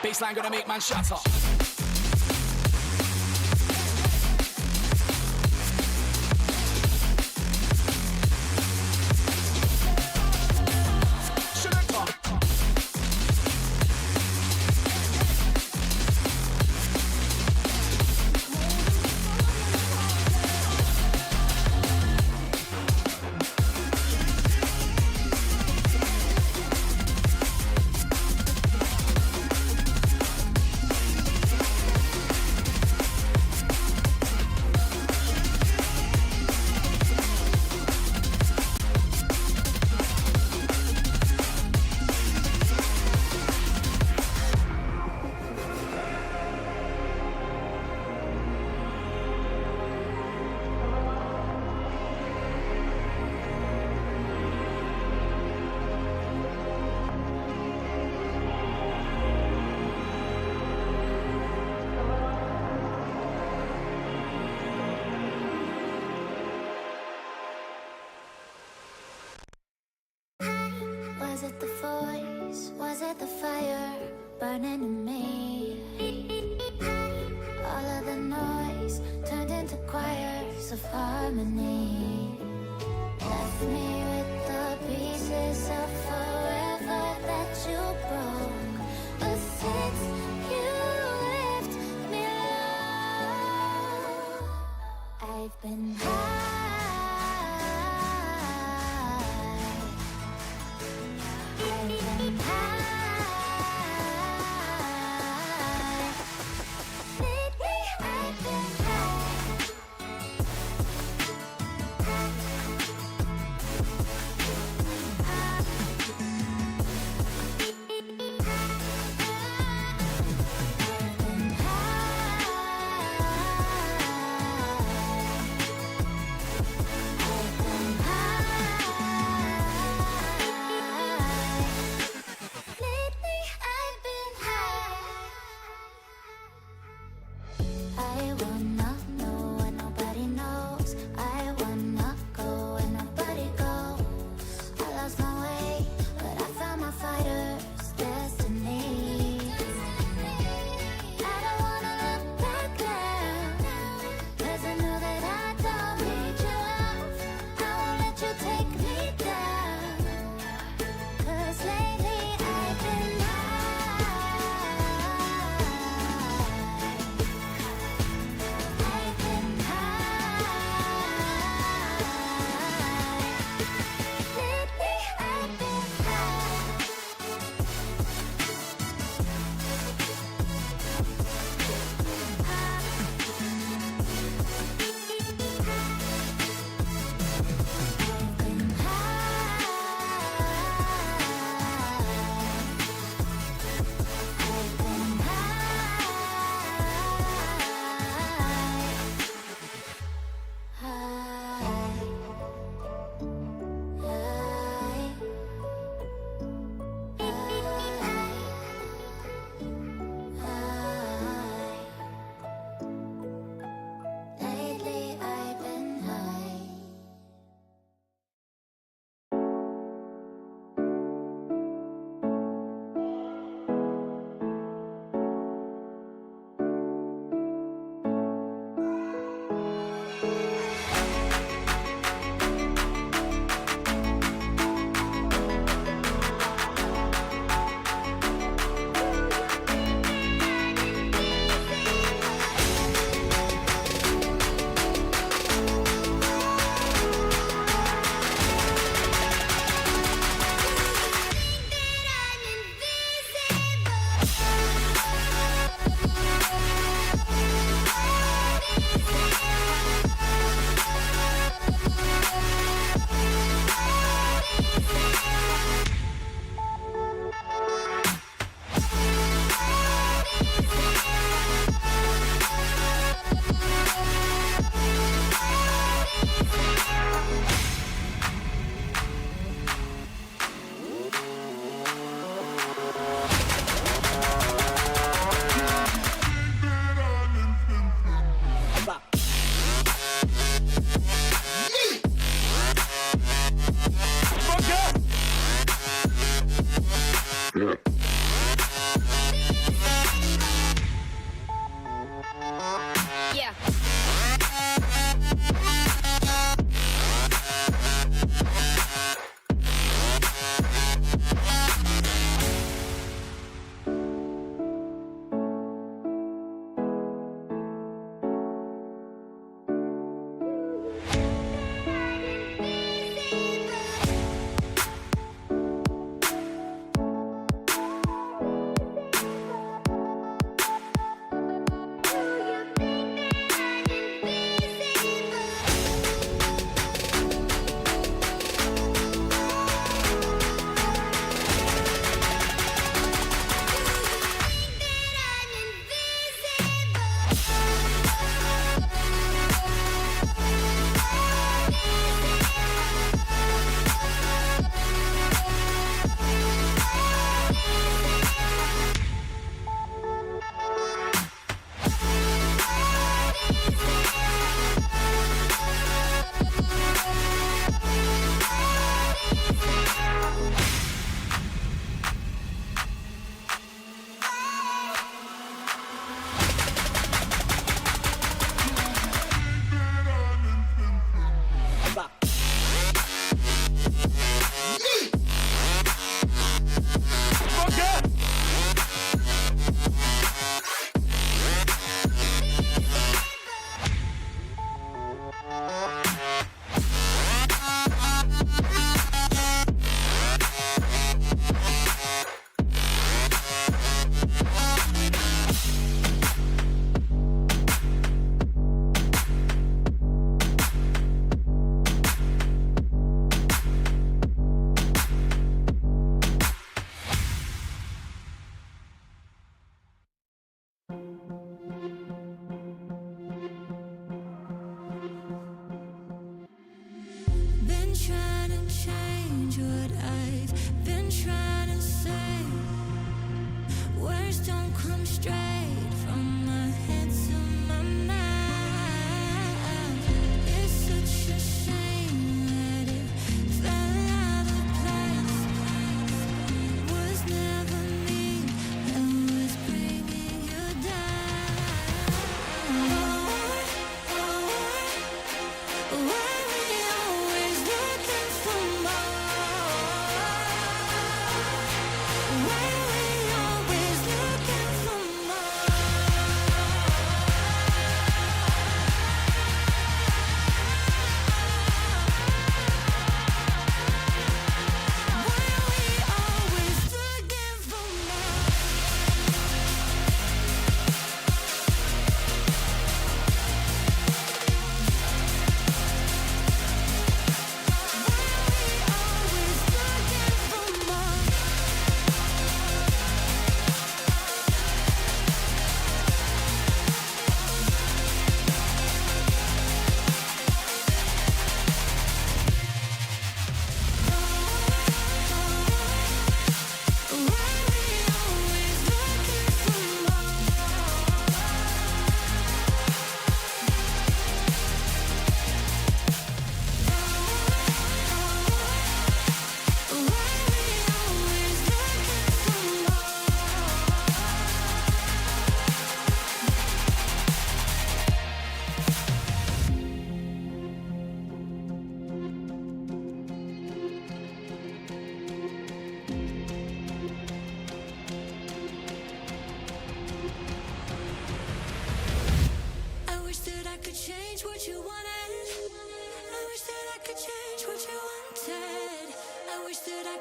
Baseline gonna make man shut up. Was it the voice? Was it the fire burning in me? All of the noise turned into choirs of harmony. Left me with the pieces of forever that you broke. But since you left me alone, I've been high.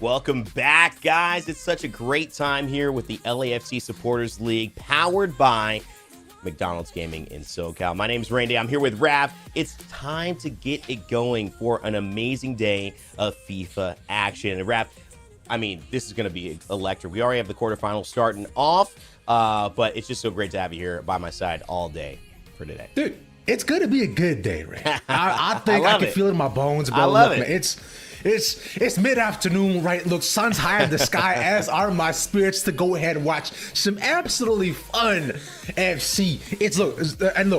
Welcome back, guys. It's such a great time here with the LAFC Supporters League, powered by McDonald's Gaming in SoCal. My name is Randy. I'm here with Rav. It's time to get it going for an amazing day of FIFA action. And Rav, I mean, this is going to be electric. We already have the quarterfinals starting off, but it's just so great to have you here by my side all day for today. Dude, it's going to be a good day, Ray. I think I can feel it in my bones, bro. I love it. Man, it's mid-afternoon, right? Look, sun's high in the sky, as are my spirits to go ahead and watch some absolutely fun FC.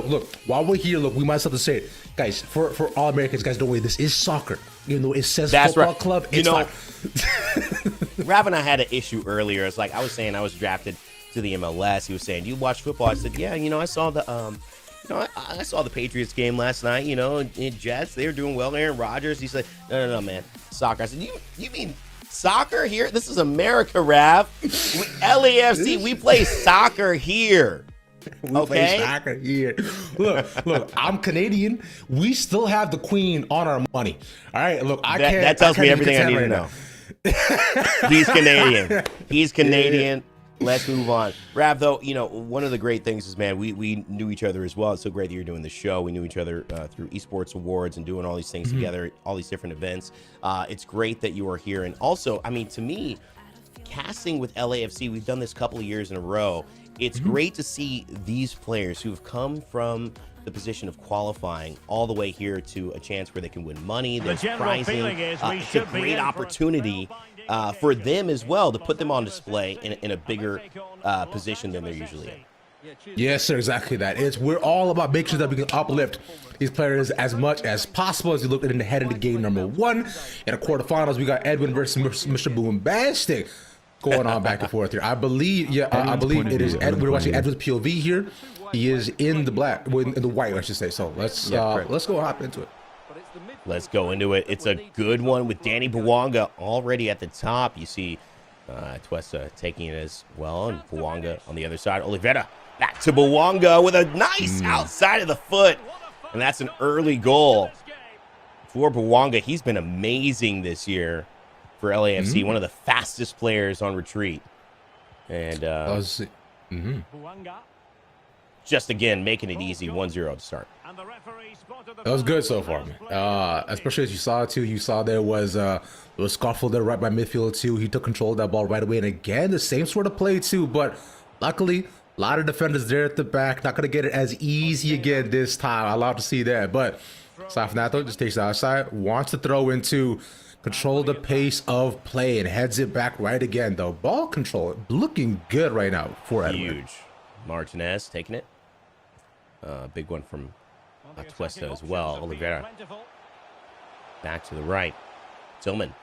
Look, while we're here, look, we might have to say it. Guys, for all Americans, guys, don't worry, this is soccer. You know, it says That's football right. club. You it's know, fine. Rav and I had an issue earlier. It's like I was saying I was drafted to the MLS. He was saying, do you watch football? I said, yeah, I saw the I saw the Patriots game last night, in Jets. They were doing well. Aaron Rodgers. He said, no, man, soccer. I said, you mean soccer here? This is America, Rav. LAFC, we play soccer here. We play soccer here. Look, I'm Canadian. We still have the Queen on our money. All right, look, that tells me everything I need to know. He's Canadian. Let's move on. Rav, though, one of the great things is, man, we knew each other as well. It's so great that you're doing the show. We knew each other through esports awards and doing all these things together, all these different events. It's great that you are here. And also, I mean, to me, casting with LAFC, we've done this a couple of years in a row. It's great to see these players who've come from the position of qualifying all the way here to a chance where they can win money. There's general prizing. feeling is we It's a should be great in for a opportunity for them as well to put them on display in a bigger position than they're usually in. Yes, sir, exactly that. We're all about making sure that we can uplift these players as much as possible. As you look at the head of the game number 1 in the quarterfinals, we got Edwin versus Mr. Boombastic going on back and forth here. I believe, I believe it is Edwin. We're watching Edwin's POV here. He is in the black, in the white, I should say. So let's go hop into it. Let's go into it. It's a good one with Danny Bwanga already at the top. You see Twesta taking it as well, and Bwanga on the other side. Oliveira back to Bwanga with a nice outside of the foot, and that's an early goal for Bwanga. He's been amazing this year for LAFC, one of the fastest players on retreat. And just again, making it easy, 1-0 to start. That was good so far, man. Especially as you saw too. You saw there was Scarfo there right by midfield too. He took control of that ball right away, and again the same sort of play too. But luckily, a lot of defenders there at the back. Not gonna get it as easy again this time. I love to see that. But Safnato just takes the outside, wants to throw into, control the pace of play, and heads it back right again. Though ball control looking good right now for Edwin. Huge. Martinez taking it. Big one from Twesta as well. Oliveira back to the right. Tillman.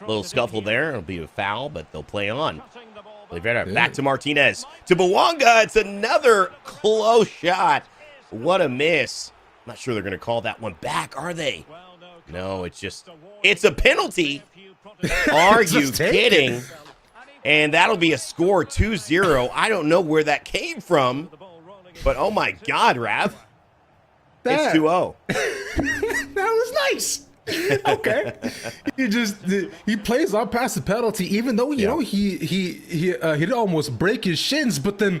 Little scuffle there. It'll be a foul, but they'll play on. Oliveira back to Martinez. To Bwanga. It's another close shot. What a miss. I'm not sure they're going to call that one back, are they? No, it's a penalty. Are you kidding? And that'll be a score 2-0. I don't know where that came from, but oh my God, Rav. It's 2-0. That was nice. Okay. He plays on past the penalty, even though you know he did almost break his shins, but then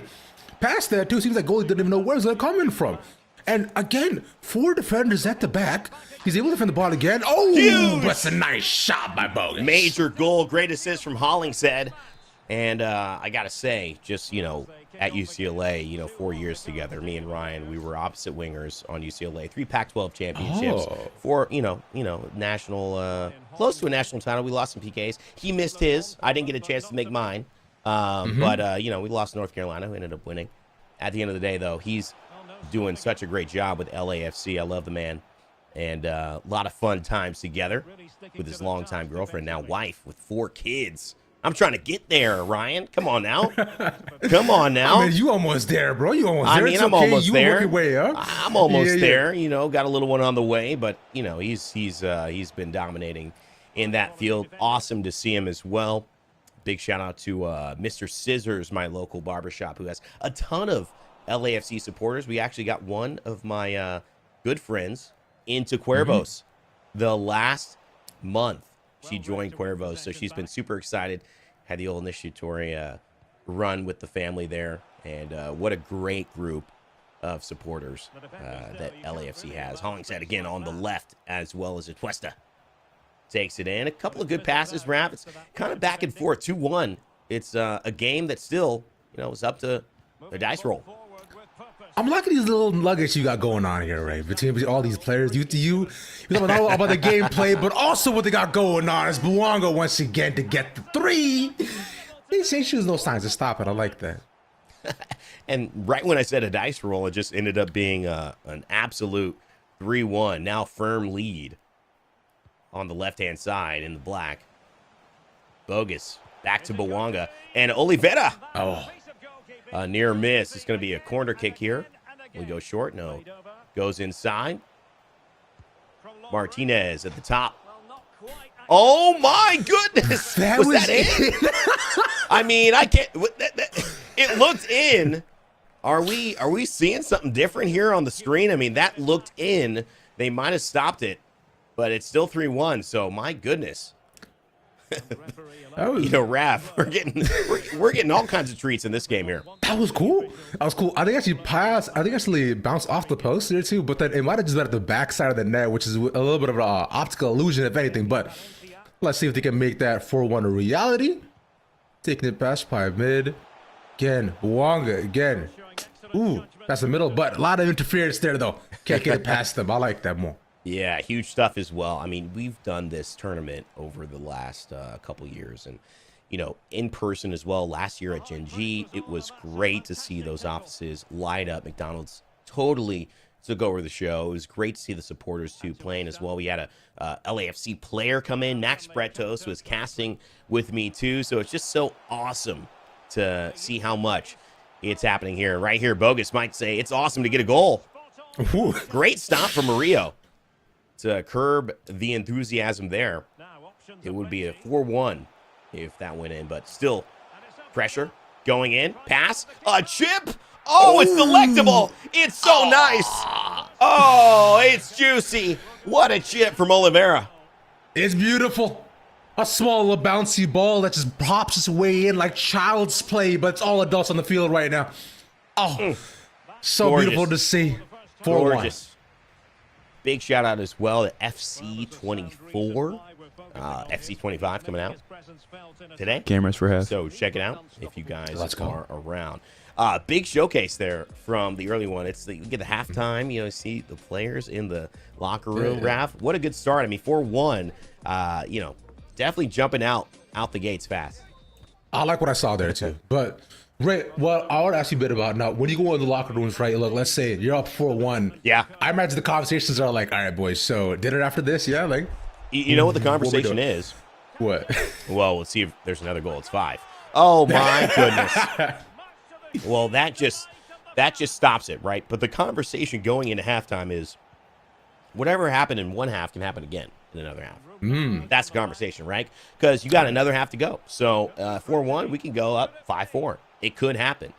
past that too, seems like goalie didn't even know where's that coming from. And again, 4 defenders at the back. He's able to defend the ball again. Oh, huge. That's a nice shot by Bogus. Major goal, great assist from Hollingshead. And I got to say, just, at UCLA, 4 years together, me and Ryan, we were opposite wingers on UCLA. 3 Pac-12 championships. 4, national, close to a national title. We lost some PKs. He missed his. I didn't get a chance to make mine. But, we lost North Carolina. We ended up winning. At the end of the day, though, he's doing such a great job with LAFC. I love the man. And a lot of fun times together with his longtime girlfriend, now wife, with 4 kids. I'm trying to get there, Ryan. Come on now. Come on now. I mean, you almost there, bro. You almost there. I'm almost there. Work your way up. I'm almost there. Got a little one on the way, but he's been dominating in that field. Awesome to see him as well. Big shout out to Mr. Scissors, my local barbershop, who has a ton of LAFC supporters. We actually got one of my good friends into Cuervos the last month. She joined Cuervos, so she's been super excited. Had the old initiatory run with the family there, and what a great group of supporters that LAFC has. Hollingshead again on the left, as well as Twesta takes it in. A couple of good passes, Raph. It's kind of back and forth, 2-1. It's a game that still, is up to the dice roll. I'm liking these little nuggets you got going on here, Ray. Between all these players, you know about the gameplay, but also what they got going on is Bwanga once again to get the 3. They say shows no signs of stopping. I like that. And right when I said a dice roll, it just ended up being an absolute 3-1. Now firm lead on the left-hand side in the black. Bogus back to Bwanga and Oliveira. Near miss. It's going to be a corner kick here. We go short. No. Goes inside. Martinez at the top. Oh, my goodness. Was that in? I mean, I can't. It looked in. Are we seeing something different here on the screen? I mean, that looked in. They might have stopped it, but it's still 3-1. So, my goodness. Raph, we're getting all kinds of treats in this game here. That was cool. I think actually bounced off the post there too, but then it might have just been at the back side of the net, which is a little bit of an optical illusion, if anything. But let's see if they can make that 4-1 a reality. Taking it past by mid. Again, Bwanga again. Ooh, that's the middle, but a lot of interference there, though. Can't get it past them. I like that more. Yeah, huge stuff as well. I mean, we've done this tournament over the last couple years, and in person as well. Last year at Gen G, it was great to see those offices light up. McDonald's totally took over the show. It was great to see the supporters too playing as well. We had a LAFC player come in. Max Bretos was casting with me too, so it's just so awesome to see how much it's happening here. Right here, Bogus might say it's awesome to get a goal. Ooh. Great stop from Murillo to curb the enthusiasm there. It would be a 4-1 if that went in, but still pressure going in. Pass, a chip. Oh, it's delectable. It's so nice. Oh, it's juicy. What a chip from Oliveira. It's beautiful. A small little bouncy ball that just pops its way in like child's play, but it's all adults on the field right now. Oh, so Gorgeous. beautiful to see. 4-1. Gorgeous. Big shout out as well to FC24. FC25 coming out today. Cameras for half. So check it out if you guys Let's go. are around. Big showcase there from the early one. You get the halftime, see the players in the locker room. Yeah. Raph, what a good start. I mean, 4-1, definitely jumping out the gates fast. I like what I saw there too. But Ray, what I want to ask you a bit about now, when you go in the locker rooms, right? Look, let's say you're up 4-1. Yeah. I imagine the conversations are like, all right, boys, so dinner after this? Yeah, like. You know what the What we conversation doing? is? What? Well, let's see if there's another goal. It's 5. Oh my goodness. Well, that just stops it, right? But the conversation going into halftime is whatever happened in one half can happen again in another half. That's the conversation, right? Because you got another half to go. So 4-1, we can go up 5-4. It could happen.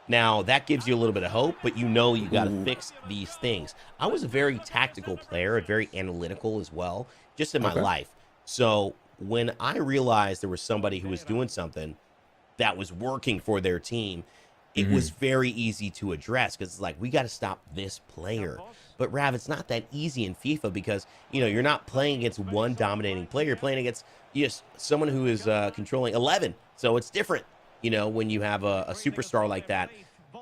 Now, that gives you a little bit of hope, but you got to fix these things. I was a very tactical player, very analytical as well, just in my life. So when I realized there was somebody who was doing something that was working for their team, it was very easy to address because it's like, we got to stop this player. But Rav, it's not that easy in FIFA because, you're not playing against one dominating player. You're playing against someone who is controlling 11. So it's different, when you have a superstar like that.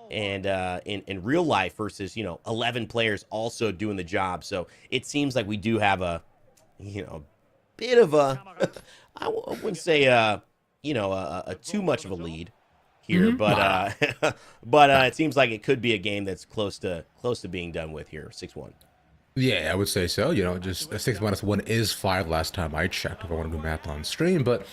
And in real life versus, 11 players also doing the job. So it seems like we do have a bit of a, I wouldn't say, a too much of a lead here, but it seems like it could be a game that's close to being done with here. 6-1. Yeah, I would say so. Just a 6-1 is 5 last time I checked if I want to do math on stream, but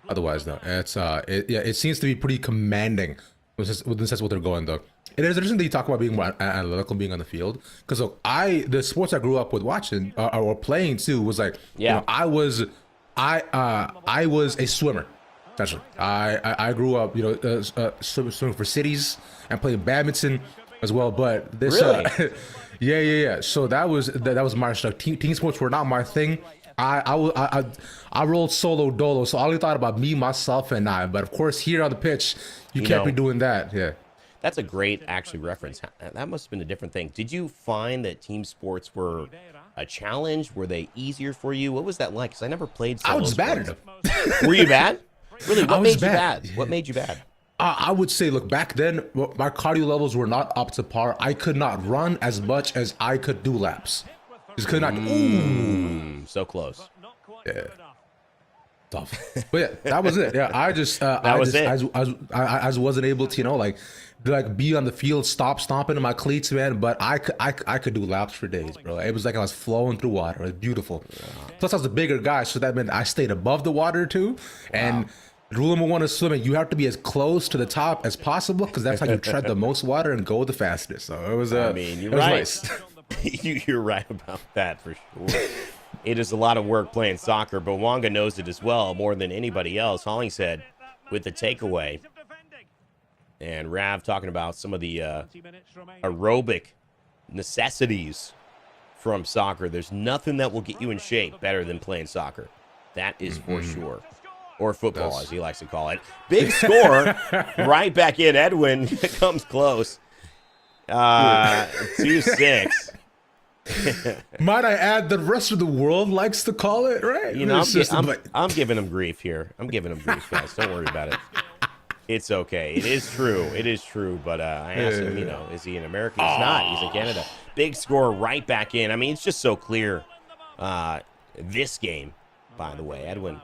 otherwise, though, it seems to be pretty commanding with the sense of what they're going, though. It is interesting that you talk about being more analytical, being on the field, because look, the sports I grew up with watching or playing too was like, I was a swimmer. Essentially, I grew up, swimming for cities and playing badminton as well. But this, Really? yeah. So that was my stuff. Team sports were not my thing. I rolled solo dolo, so I only thought about me, myself, and I. But of course, here on the pitch, you can't be doing that. Yeah. That's a great, actually, reference. That must have been a different thing. Did you find that team sports were a challenge? Were they easier for you? What was that like? Because I never played solo I was bad at sports. them. Were you bad? Really? What I was made you bad. bad? What made you bad? I would say, look, back then, my cardio levels were not up to par. I could not run as much as I could do laps. Just could not. So close. Yeah. Tough. But yeah, that was it. Yeah, I just I wasn't able to, be on the field, stomping in my cleats, man. But I could do laps for days, bro. It was like I was flowing through water. It was beautiful. Plus, I was a bigger guy, so that meant I stayed above the water too. And rule number 1 is swimming. You have to be as close to the top as possible because that's how you tread the most water and go the fastest. So it was. You're it was right. nice. You're right about that for sure. It is a lot of work playing soccer, but Wonga knows it as well, more than anybody else. Hollingshead with the takeaway. And Rav talking about some of the aerobic necessities from soccer. There's nothing that will get you in shape better than playing soccer. That is for sure. Or football, as he likes to call it. Big score, right back in. Edwin comes close. 2-6. Might I add, the rest of the world likes to call it, right? I'm giving him grief here. I'm giving him grief, guys. Don't worry about it. It's okay. It is true. It is true. But I asked him, is he an American? He's not. He's in Canada. Big score right back in. I mean, it's just so clear. This game, by the way, Edwin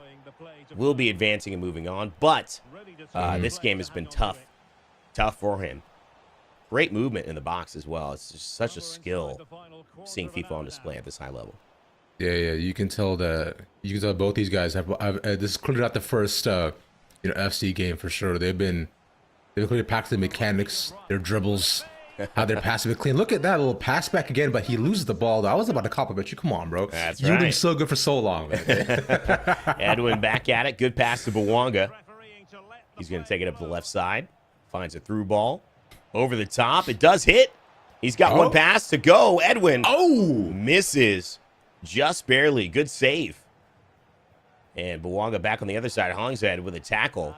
will be advancing and moving on. But this game has been tough for him. Great movement in the box as well. It's just such a skill seeing FIFA on display at this high level. Yeah, you can tell both these guys have. This is clearly not the first FC game for sure. They've clearly packed the mechanics, their dribbles, how they're passing it clean. Look at that little pass back again, but he loses the ball. I was about to compliment you. Come on, bro. That's You've right. been so good for so long, man. Edwin back at it. Good pass to Bawanga. He's going to take it up the left side. Finds a through ball. Over the top. It does hit. He's got one pass to go. Edwin. Misses. Just barely. Good save. And Bawanga back on the other side of Hollingshead with a tackle.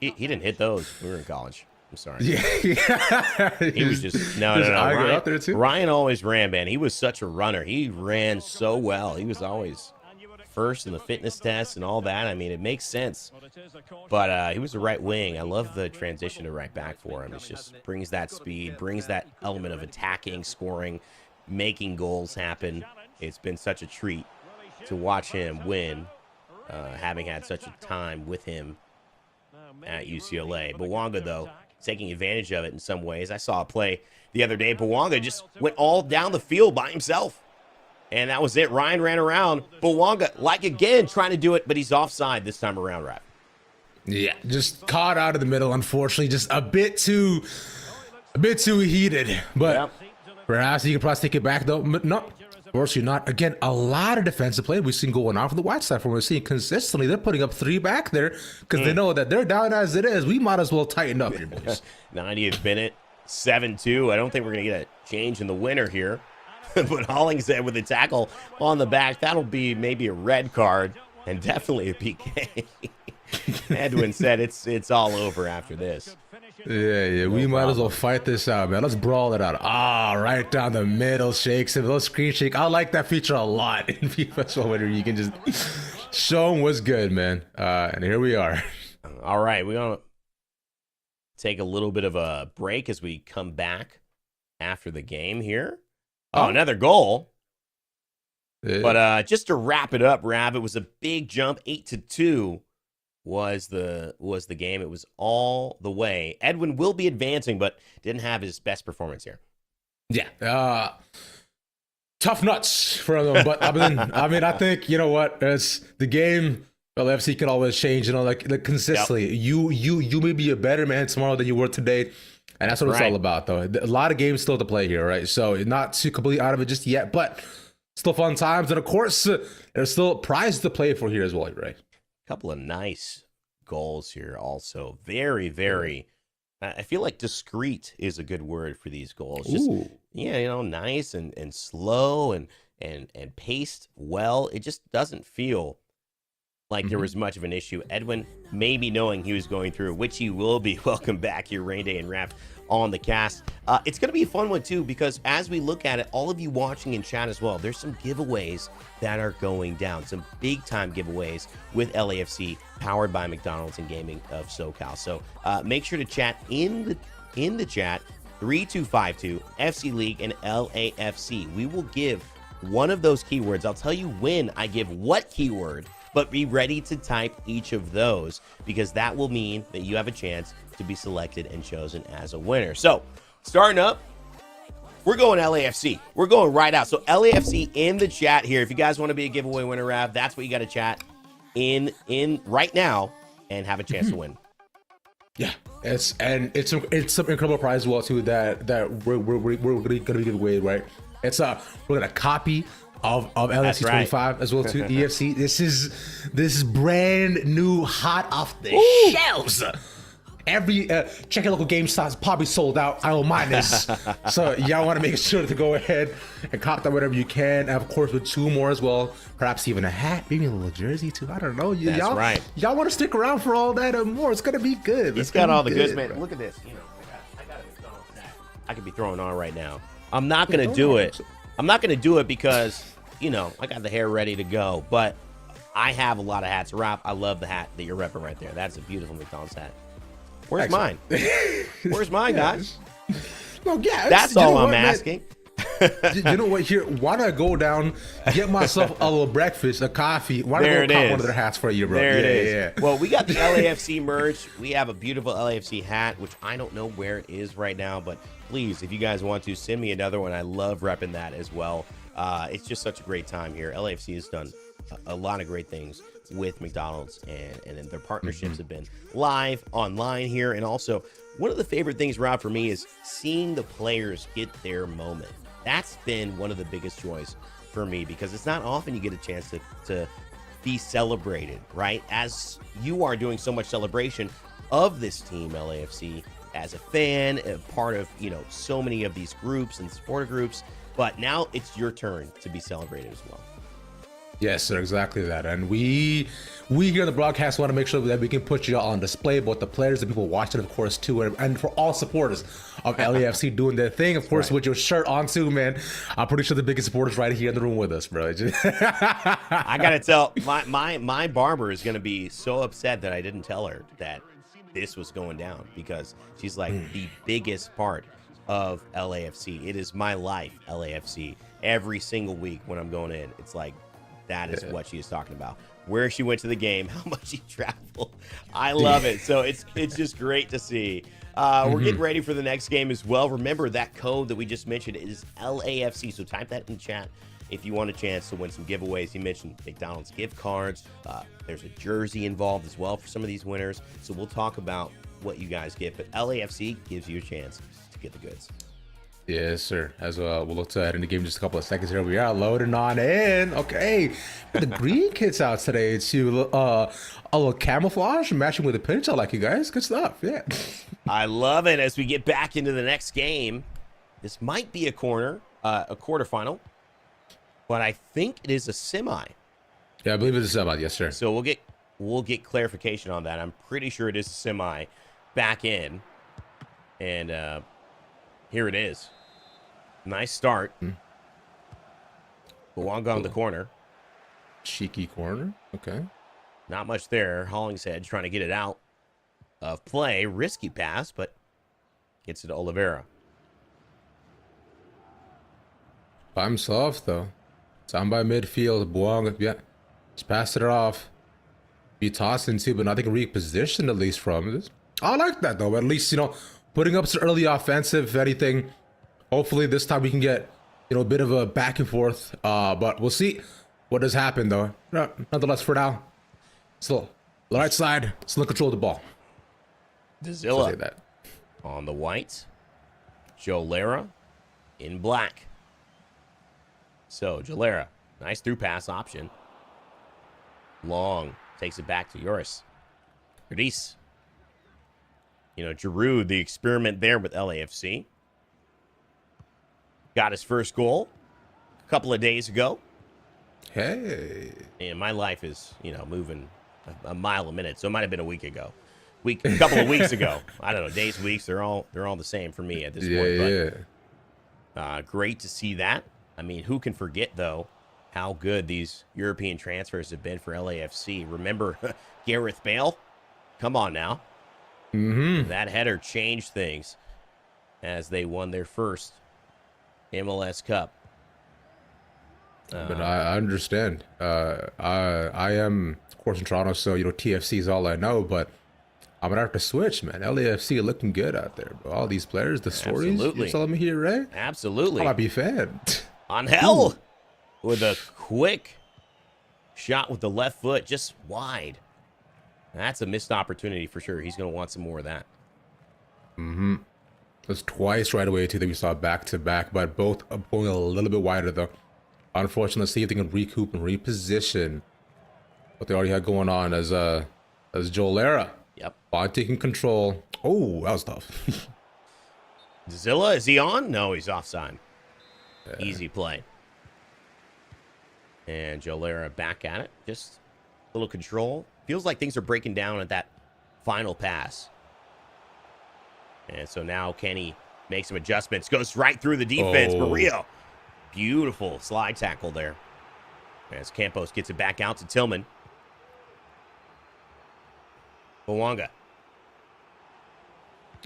He didn't hit those. We were in college. I'm sorry. Yeah. He was just no. Out there too. Ryan always ran, man. He was such a runner. He ran so well. He was always first in the fitness test and all that. I mean, it makes sense. But he was the right wing. I love the transition to right back for him. It just brings that speed, brings that element of attacking, scoring, making goals happen. It's been such a treat to watch him win, having had such a time with him at UCLA. Bawanga, though, taking advantage of it in some ways. I saw a play the other day. Bawanga just went all down the field by himself. And that was it. Ryan ran around. Bawanga, like again, trying to do it, but he's offside this time around, right? Yeah, just caught out of the middle, unfortunately. Just a bit too heated. But perhaps you can probably take it back, though. No, unfortunately not. Again, a lot of defensive play we've seen going on for the White side. From what we're seeing consistently, they're putting up 3 back there because they know that they're down as it is. We might as well tighten up here, boys. 90th minute, 7-2. I don't think we're going to get a change in the winner here. But Hollingshead with a tackle on the back, that'll be maybe a red card and definitely a PK. Edwin said it's all over after this. Yeah, we might as well fight this out, man. Let's brawl it out. Right down the middle, shakes him. Those screen shake. I like that feature a lot in FIFA, so where you can just show them what's good, man. And here we are. All right, we're going to take a little bit of a break as we come back after the game here. Another goal. But just to wrap it up, Rav, it was a big jump. 8-2 was the game. It was all the way. Edwin will be advancing, but didn't have his best performance here. Yeah. Tough nuts for them. But I mean, I think, you know what? It's the game. Well, LAFC can always change, like consistently. Yep. You may be a better man tomorrow than you were today. And that's what it's all about, though. A lot of games still to play here, right? So not too completely out of it just yet, but still fun times. And, of course, there's still prizes to play for here as well, right? A couple of nice goals here also. Very, very, I feel like discreet is a good word for these goals. Just, nice and slow and paced well. It just doesn't feel like there was much of an issue. Edwin, maybe knowing he was going through, which he will be. Welcome back here, Rain Day and Rap on the cast. It's going to be a fun one, too, because as we look at it, all of you watching in chat as well, there's some giveaways that are going down. Some big-time giveaways with LAFC, powered by McDonald's and Gaming of SoCal. So make sure to chat in the chat, 3252, FC League, and LAFC. We will give one of those keywords. I'll tell you when I give what keyword, but be ready to type each of those because that will mean that you have a chance to be selected and chosen as a winner. So, starting up, we're going LAFC. We're going right out. So, LAFC in the chat here. If you guys want to be a giveaway winner, Rav, that's what you got to chat in right now and have a chance to win. Yeah, it's some incredible prize as well too that we're gonna give away, right? It's we're gonna copy of LFC 25 as well too. EFC. This is brand new, hot off the shelves. Every check your local game stocks probably sold out. I don't mind this. So y'all want to make sure to go ahead and cop that whatever you can. And of course with 2 more as well. Perhaps even a hat, maybe a little jersey too. I don't know. Y'all want to stick around for all that and more. It's gonna be good. It's got all the goods, man. Bro. Look at this. I got a McDonald's hat I could be throwing on right now. I'm not gonna do it. I'm not gonna do it because I got the hair ready to go. But I have a lot of hats. Rob, I love the hat that you're repping right there. That's a beautiful McDonald's hat. Where's mine? Where's mine, guys? No, yeah, That's all I'm asking. You know what? Here, why don't I go down, get myself a little breakfast, a coffee? Why don't I go cop one of their hats for you, bro? There it is. Yeah. Well, we got the LAFC merch. We have a beautiful LAFC hat, which I don't know where it is right now, but please, if you guys want to, send me another one. I love repping that as well. It's just such a great time here. LAFC has done a lot of great things with McDonald's, and their partnerships have been live, online here, and also one of the favorite things, Rob, for me is seeing the players get their moment. That's been one of the biggest joys for me because it's not often you get a chance to be celebrated, right? As you are doing so much celebration of this team, LAFC, as a fan, a part of, so many of these groups and supporter groups, but now it's your turn to be celebrated as well. Yes, sir, exactly that. And we here on the broadcast want to make sure that we can put you all on display, both the players and people watching, of course, too, and for all supporters of LAFC doing their thing, of course, with your shirt on too, man. I'm pretty sure the biggest supporters right here in the room with us, bro. I gotta tell, my barber is gonna be so upset that I didn't tell her that this was going down because she's like the biggest part of LAFC. It is my life, LAFC. Every single week when I'm going in, it's like, that is what she is talking about. Where she went to the game, how much she traveled. I love it. So it's just great to see. We're getting ready for the next game as well. Remember that code that we just mentioned is LAFC. So type that in the chat if you want a chance to win some giveaways. You mentioned McDonald's gift cards. There's a jersey involved as well for some of these winners. So we'll talk about what you guys get. But LAFC gives you a chance to get the goods. Yes, sir. As we'll look to add in the game in just a couple of seconds here. We are loading on in. Okay. The green kit's out today. It's a little camouflage matching with the pitch. I like you guys. Good stuff. Yeah. I love it. As we get back into the next game, this might be a quarterfinal, but I think it is a semi. Yeah, I believe it's a semi. Yes, sir. So we'll get clarification on that. I'm pretty sure it is a semi back in. And here it is. Nice start. Bouanga on the corner. Cheeky corner. Okay. Not much there. Hollingshead trying to get it out of play. Risky pass, but gets it to Oliveira. By himself, though. Down by midfield. Bouanga, yeah. Just passed it off. Be tossed into, but nothing repositioned at least from this. I like that, though. At least, putting up some early offensive, if anything. Hopefully this time we can get, a bit of a back and forth. But we'll see what does happen, though. Nonetheless, for now, still the right side, still in control of the ball. Dizilla that on the white. Jolera in black. So Jolera, nice through pass option. Long takes it back to Yoris. Release. Giroud, the experiment there with LAFC. Got his first goal a couple of days ago. Hey. And my life is, moving a mile a minute. So it might have been a week ago. A couple of weeks ago. I don't know, days, weeks, they're all the same for me at this point. But great to see that. I mean, who can forget, though, how good these European transfers have been for LAFC? Remember Gareth Bale? Come on now. That header changed things as they won their first MLS Cup. But I understand. I am, of course, in Toronto, so, TFC is all I know, but I'm going to have to switch, man. LAFC looking good out there, bro. All these players, the stories you're telling me here, right? Absolutely. I'm a big fan. Angel with a quick shot with the left foot, just wide. That's a missed opportunity for sure. He's going to want some more of that. That's twice right away, too, that we saw back-to-back, but both going a little bit wider, though. Unfortunately, see if they can recoup and reposition what they already had going on as Jolera. Yep. By taking control. Oh, that was tough. Dizilla, is he on? No, he's offside. Yeah. Easy play. And Jolera back at it. Just a little control. Feels like things are breaking down at that final pass. And so now Kenny makes some adjustments. Goes right through the defense. Maria. Beautiful slide tackle there. As Campos gets it back out to Tillman. Bouanga.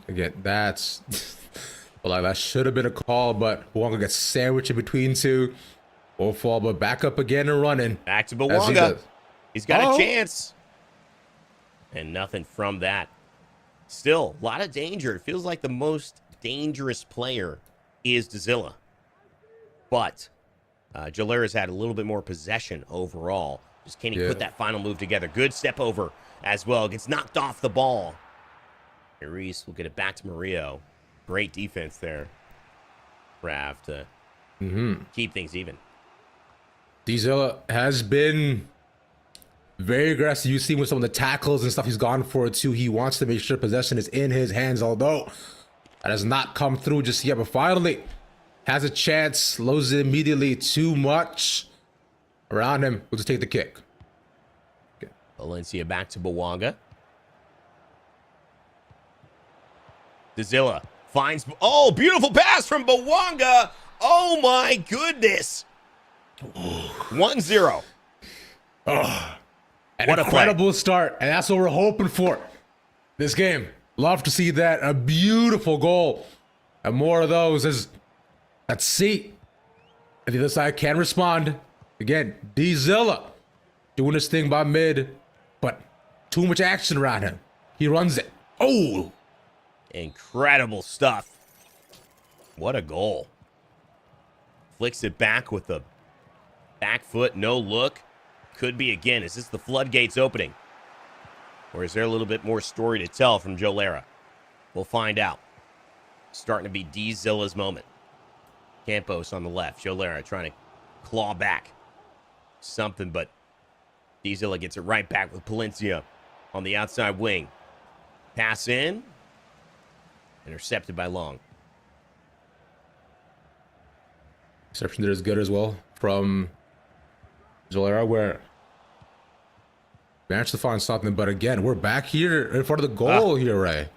Again, that's well, like that should have been a call, but Bawanga gets sandwiched in between two. Will fall, but back up again and running. Back to as Bawanga. He's got Oh. a chance. And nothing from that. Still, a lot of danger. It feels like the most dangerous player is Dizilla. But Jolera's had a little bit more possession overall. Just can he put that final move together? Good step over as well. Gets knocked off the ball. Reese will get it back to Murillo. Great defense there. Rav to keep things even. Dizilla has been very aggressive. You've seen with some of the tackles and stuff he's gone for it too. He wants to make sure possession is in his hands, although that has not come through just yet. But finally, has a chance, loses it immediately. Too much around him. We'll just take the kick. Okay. Valencia back to Bawanga. Dizilla finds... Oh, beautiful pass from Bawanga. Oh, my goodness. 1-0. An What a incredible start, and that's what we're hoping for this game. Love to see that. A beautiful goal. And more of those. Let's see if the other side can respond. Again, Dizilla doing his thing by mid, but too much action around him. He runs it. Oh! Incredible stuff. What a goal. Flicks it back with the back foot, no look. Could be again. Is this the floodgates opening? Or is there a little bit more story to tell from Jolera? We'll find out. Starting to be Dizilla's moment. Campos on the left. Jolera trying to claw back. Something, but Dizilla gets it right back with Palencia on the outside wing. Pass in. Intercepted by Long. Reception there is good as well from Jolera, where managed to find something. But again, we're back here in front of the goal here, Ray.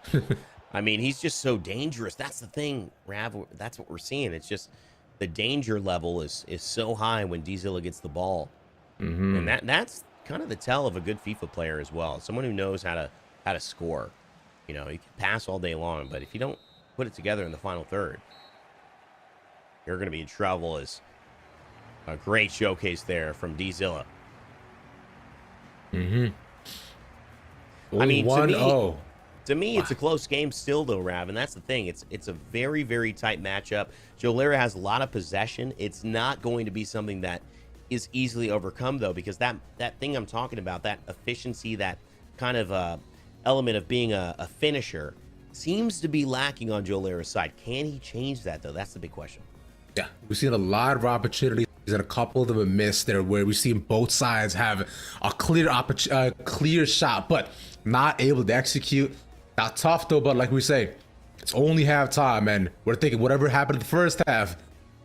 I mean, he's just so dangerous. That's the thing, Rav. That's what we're seeing. It's just the danger level is so high when Dizilla gets the ball. And that's kind of the tell of a good FIFA player as well. Someone who knows how to score. You know, you can pass all day long, but if you don't put it together in the final third, you're going to be in trouble. As a great showcase there from Dizilla. I mean, to me, it's a close game still, though, Rav, and that's the thing. It's a very, very tight matchup. Jolera has a lot of possession. It's not going to be something that is easily overcome, though, because that thing I'm talking about, that efficiency, that kind of element of being a finisher, seems to be lacking on Jolera's side. Can he change that, though? That's the big question. Yeah, we've seen a lot of opportunities and a couple of them are missed there, where we've seen both sides have a clear shot, but not able to execute. Not tough though, but like we say, it's only halftime, and we're thinking whatever happened in the first half,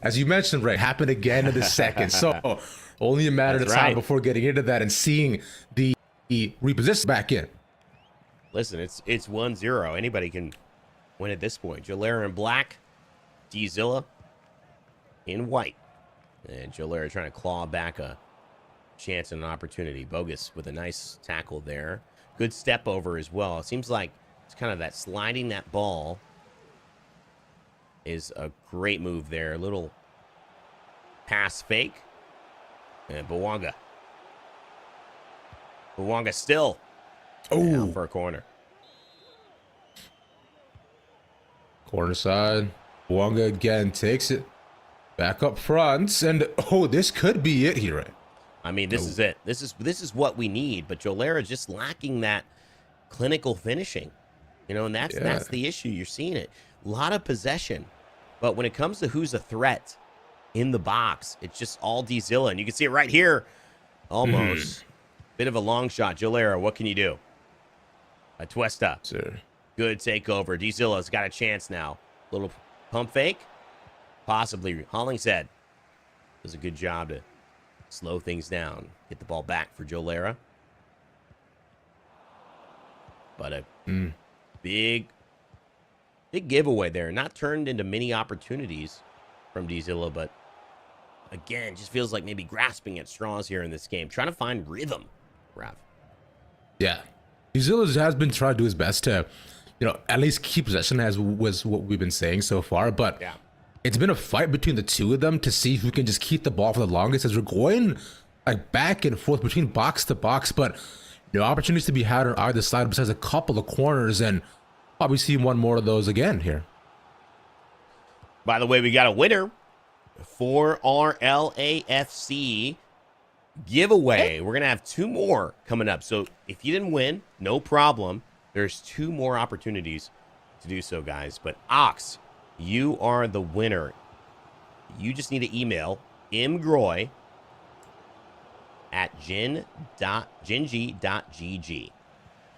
as you mentioned, Ray, happened again in the second. So only a matter of time before getting into that and seeing the reposition back in. Listen, it's 1-0. Anybody can win at this point. Jolera in black, Dizilla in white. And Jolera trying to claw back a chance and an opportunity. Bogus with a nice tackle there. Good step over as well. It seems like it's kind of that sliding that ball is a great move there. A little pass fake. And Bawanga. Bawanga still. Down for a corner. Corner side. Bawanga again takes it. Back up front. And this could be it here, right? I mean, this is it. This is what we need. But Jolera just lacking that clinical finishing. You know, and that's the issue. You're seeing it. A lot of possession. But when it comes to who's a threat in the box, it's just all Dizilla. And you can see it right here. Almost. Bit of a long shot. Jolera, what can you do? Atuesta. Sure. Good takeover. Dizilla's got a chance now. Little pump fake. Possibly. Hollingshead does a good job to slow things down. Get the ball back for Jolera. But a big giveaway there. Not turned into many opportunities from Dizilla, but again, just feels like maybe grasping at straws here in this game. Trying to find rhythm, Rav. Yeah. Dizilla has been trying to do his best to at least keep possession, as was what we've been saying so far. But Yeah. it's been a fight between the two of them to see who can just keep the ball for the longest, as we're going like back and forth between box to box. But opportunities to be had on either side besides a couple of corners, and probably see one more of those again here. By the way, we got a winner for our LAFC giveaway. We're going to have 2 more coming up. So if you didn't win, no problem. There's 2 more opportunities to do so, guys. But Ox, you are the winner. You just need to email mgroy at gingy.gg.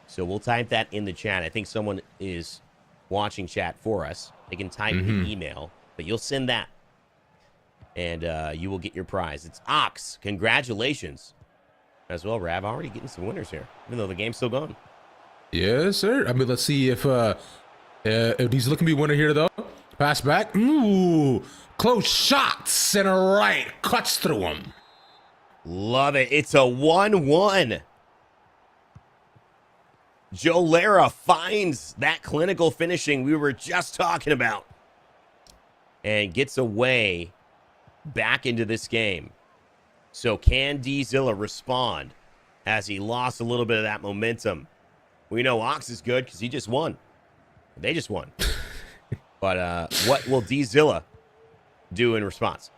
So we'll type that in the chat. I think someone is watching chat for us. They can type the email, but you'll send that. And you will get your prize. It's Ox. Congratulations. As well, Rav. Already getting some winners here, even though the game's still going. Yes, sir. I mean, let's see if he's looking to be winner here, though. Pass back. Ooh, close shot. Center right. Cuts through him. Love it. It's a 1-1. Jolera finds that clinical finishing we were just talking about and gets away back into this game. So can Dizilla respond? Has he lost a little bit of that momentum? We know Ox is good because he just won. They just won. But what will Dizilla do in response?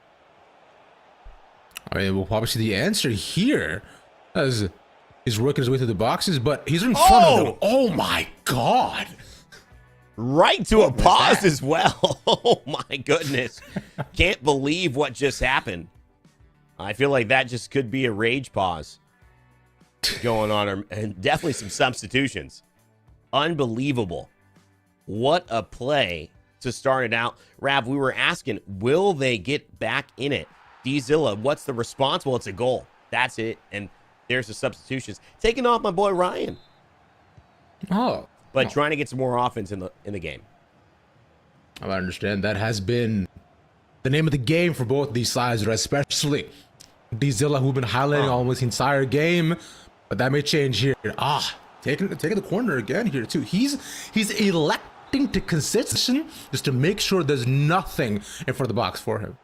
I mean, we'll probably see the answer here as he's working his way through the boxes, but he's in front of them. Oh my God. Right to a pause as well. Oh my goodness. Can't believe what just happened. I feel like that just could be a rage pause going on, and definitely some substitutions. Unbelievable. What a play to start it out. Rav, we were asking, will they get back in it? Dizilla, what's the response? Well, it's a goal. That's it. And there's the substitutions. Taking off my boy Ryan. But trying to get some more offense in the game. I understand that has been the name of the game for both these sides, especially Dizilla, who've been highlighting almost the entire game. But that may change here. Taking the corner again here too. He's electing to consistent just to make sure there's nothing in front of the box for him.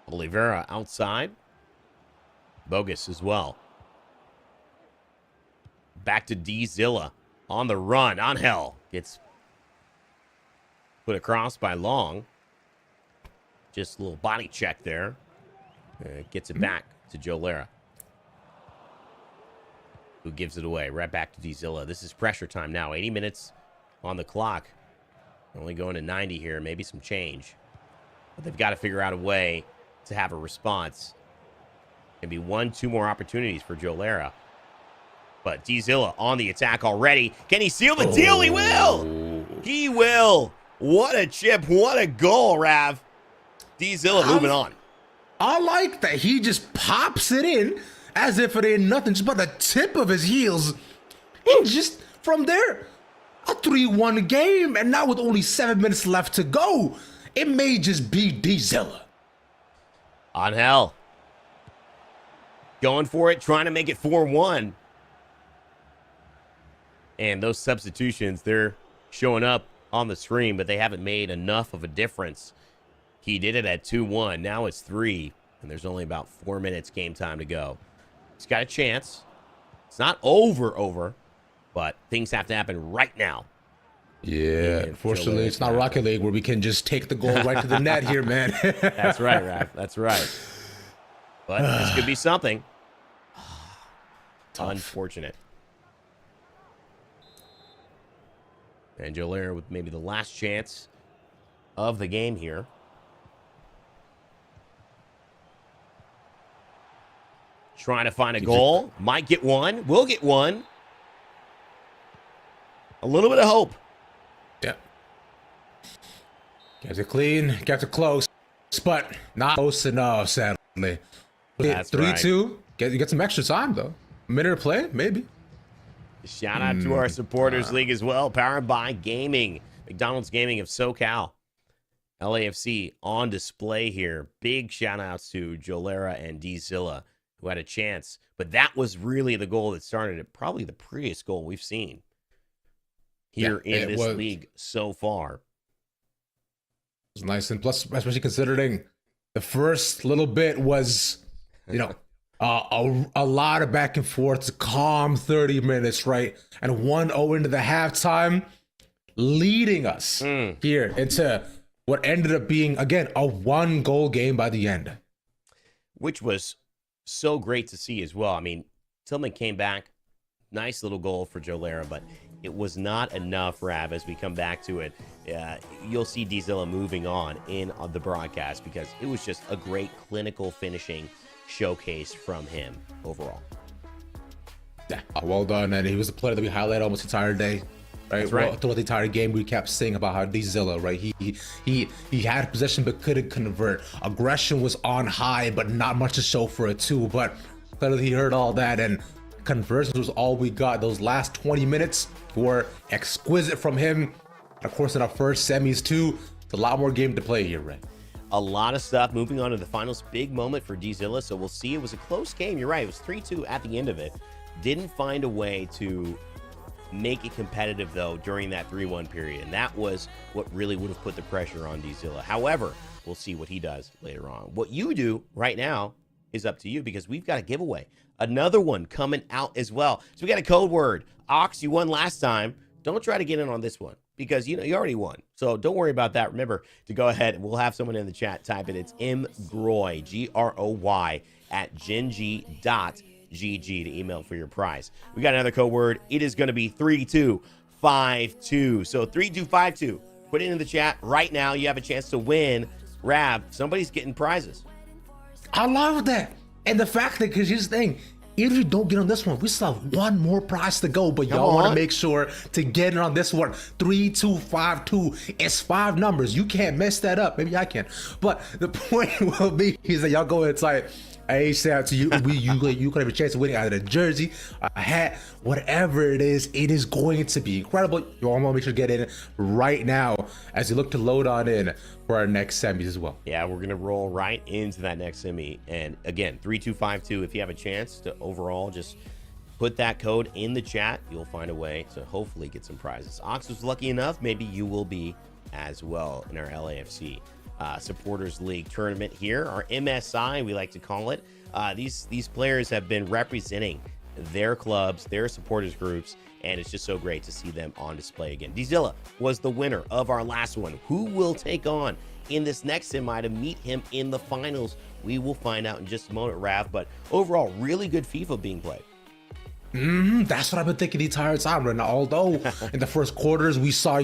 Oliveira outside. Bogus as well. Back to Dizilla on the run. Angel gets put across by Long. Just a little body check there. Gets it back to Jolera, who gives it away. Right back to Dizilla. This is pressure time now. 80 minutes on the clock. Only going to 90 here. Maybe some change. But they've got to figure out a way to have a response. Maybe 1-2 more opportunities for Jolera. But Dizilla on the attack already. Can he seal the deal? He will. He will. What a chip. What a goal, Rav. Dizilla moving on. I like that he just pops it in as if it ain't nothing, just by the tip of his heels. And just from there, a 3-1 game. And now with only 7 minutes left to go, it may just be Dizilla. Angel. Going for it, trying to make it 4-1. And those substitutions, they're showing up on the screen, but they haven't made enough of a difference. He did it at 2-1. Now it's 3, and there's only about 4 minutes game time to go. He's got a chance. It's not over, but things have to happen right now. Yeah, unfortunately, it's not Rocket League where we can just take the goal right to the net here, man. That's right, Raph. That's right. But this could be something. Unfortunate. And Jolera with maybe the last chance of the game here. Trying to find a goal. Might get one. Will get one. A little bit of hope. Yeah. Kept it clean. Kept it close. But not close enough, sadly. That's 3-2. Get some extra time, though. A minute of play, maybe. Shout out to our supporters league as well. Powered by Gaming. McDonald's Gaming of SoCal. LAFC on display here. Big shout outs to Jolera and Dizilla, who had a chance. But that was really the goal that started it. Probably the prettiest goal we've seen here in this league so far. It was nice, and plus, especially considering the first little bit was, a lot of back and forth, calm 30 minutes, right? And 1-0 into the halftime, leading us here into what ended up being, again, a 1-goal game by the end. Which was so great to see as well. I mean, Tillman came back, nice little goal for Jolera, but it was not enough, Rav, as we come back to it. You'll see Dizilla moving on the broadcast because it was just a great clinical finishing showcase from him overall. Yeah, well done. And he was a player that we highlighted almost the entire day. Right? That's right. Well, throughout the entire game, we kept saying about how Dizilla, right? He had possession but couldn't convert. Aggression was on high, but not much to show for it too. But clearly he heard all that, and conversions was all we got. Those last 20 minutes were exquisite from him. And of course, in our first semis too, it's a lot more game to play here, right? A lot of stuff. Moving on to the finals, big moment for Dizilla. So we'll see. It was a close game. You're right. It was 3-2 at the end of it. Didn't find a way to make it competitive, though, during that 3-1 period. And that was what really would have put the pressure on Dizilla. However, we'll see what he does later on. What you do right now is up to you because we've got a giveaway. Another one coming out as well. So we got a code word. Ox, you won last time. Don't try to get in on this one because you already won. So don't worry about that. Remember to go ahead and we'll have someone in the chat type it. It's mgroy, Groy at geng.gg to email for your prize. We got another code word. It is going to be 3252. So 3252. Put it in the chat right now. You have a chance to win. Rav, somebody's getting prizes. I love that. And the fact that, because here's the thing, even if you don't get on this one, we still have one more prize to go, but y'all want to make sure to get in on this one. 3252. It's 5 numbers. You can't mess that up. Maybe I can. But the point will be is that y'all go inside. Hey, shout out to you. You could have a chance of winning either a jersey, a hat, whatever it is going to be incredible. You all want to make sure to get in right now as you look to load on in for our next semis as well. Yeah, we're going to roll right into that next semi. And again, 3252, if you have a chance to overall just put that code in the chat, you'll find a way to hopefully get some prizes. Ox was lucky enough. Maybe you will be as well in our LAFC Supporters League tournament here, our MSI, we like to call it. These players have been representing their clubs, their supporters groups, and it's just so great to see them on display again. Dizilla was the winner of our last one. Who will take on in this next semi to meet him in the finals? We will find out in just a moment, Rav, but overall, really good FIFA being played. That's what I've been thinking the entire time right now. Although in the first quarters we saw,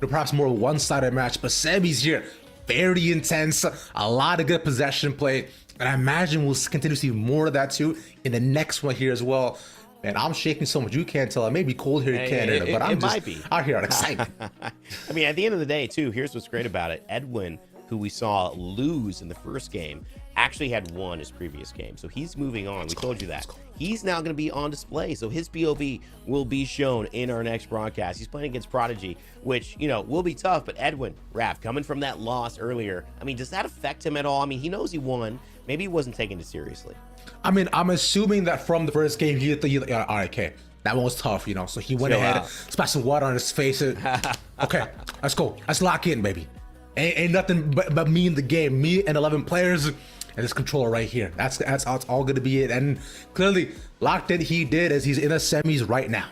perhaps more one-sided match, but semis here, very intense, a lot of good possession play, and I imagine we'll continue to see more of that too in the next one here as well. Man, I'm shaking so much you can't tell. It may be cold here in Canada, but I'm just out here excited. I mean, at the end of the day, too, here's what's great about it. Edwin, who we saw lose in the first game, actually had won his previous game. So he's moving on. We told you that. He's now going to be on display. So his POV will be shown in our next broadcast. He's playing against Prodigy, which, will be tough. But Edwin, Raph, coming from that loss earlier, I mean, does that affect him at all? I mean, he knows he won. Maybe he wasn't taking it seriously. I mean, I'm assuming that from the first game, all right, okay, that one was tough, so he went ahead, splashed some water on his face. Okay, let's go. Let's lock in, baby. Ain't nothing but me in the game. Me and 11 players and this controller right here. That's how it's all going to be it. And clearly, locked in he did as he's in the semis right now.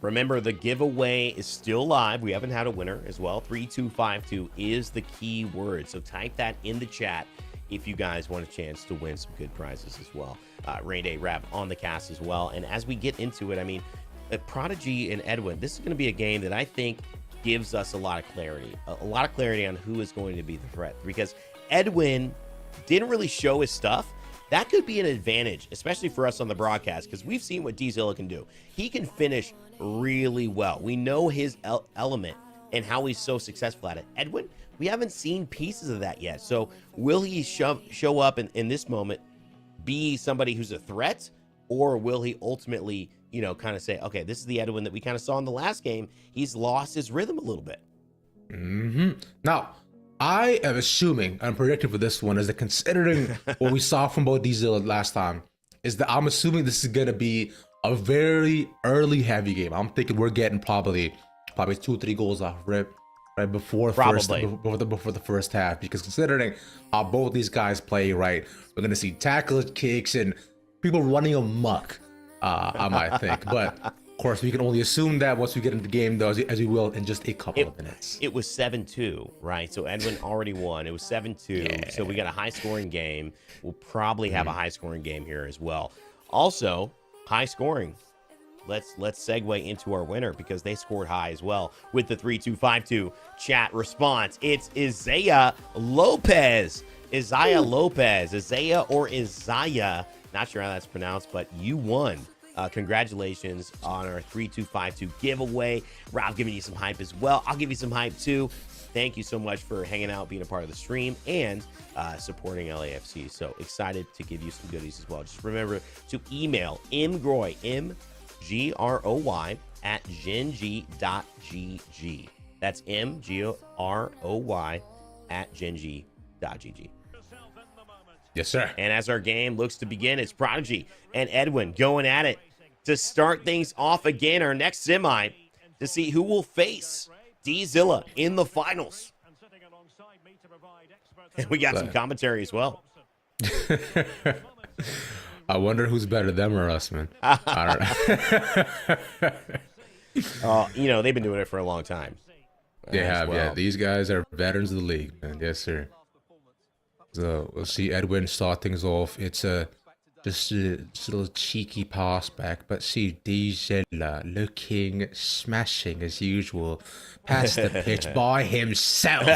Remember, the giveaway is still live. We haven't had a winner as well. 3252 is the key word. So type that in the chat if you guys want a chance to win some good prizes as well. Rain Day Rap on the cast as well. And as we get into it, I mean, Prodigy and Edwin, this is going to be a game that I think gives us a lot of clarity. A lot of clarity on who is going to be the threat. Because Edwin didn't really show his stuff. That could be an advantage, especially for us on the broadcast, because we've seen what Dizilla can do. He can finish really well. We know his element and how he's so successful at it. Edwin, we haven't seen pieces of that yet. So will he show up in this moment, be somebody who's a threat, or will he ultimately, kind of say, okay, this is the Edwin that we kind of saw in the last game. He's lost his rhythm a little bit. Now, I am assuming, I'm predicting for this one, is that considering what we saw from both Dizilla last time, is that I'm assuming this is going to be a very early heavy game. I'm thinking we're getting probably 2-3 goals off rip right before Probably. before the first half, because considering how both these guys play, right, we're gonna see tackles, kicks, and people running amok. I might think, but of course we can only assume that once we get into the game, though, as we will in just a couple of minutes. It was 7-2, right? So Edwin already won. It was 7-2. So we got a high-scoring game. We'll probably have a high-scoring game here as well. Also, high scoring. Let's segue into our winner, because they scored high as well with the 3-2-5-2 chat response. It's Isaiah Lopez. Isaiah Lopez. Isaiah or Isaiah. Not sure how that's pronounced, but you won. Congratulations on our 3-2-5-2 giveaway. Rob giving you some hype as well. I'll give you some hype too. Thank you so much for hanging out, being a part of the stream, and supporting LAFC. So excited to give you some goodies as well. Just remember to email mgroy, MGROY, at genji.gg. That's MGROY at genji.gg. Yes, sir. And as our game looks to begin, it's Prodigy and Edwin going at it to start things off again. Our next semi to see who will face Dizilla in the finals. And we got some commentary as well. I wonder who's better, them or us, man. I don't know. You know, they've been doing it for a long time. They have, well. yeah. These guys are veterans of the league, man. Yes, sir. So we'll see Edwin start things off. It's just a little cheeky pass back, but see Dizilla looking smashing as usual. Past the pitch by himself.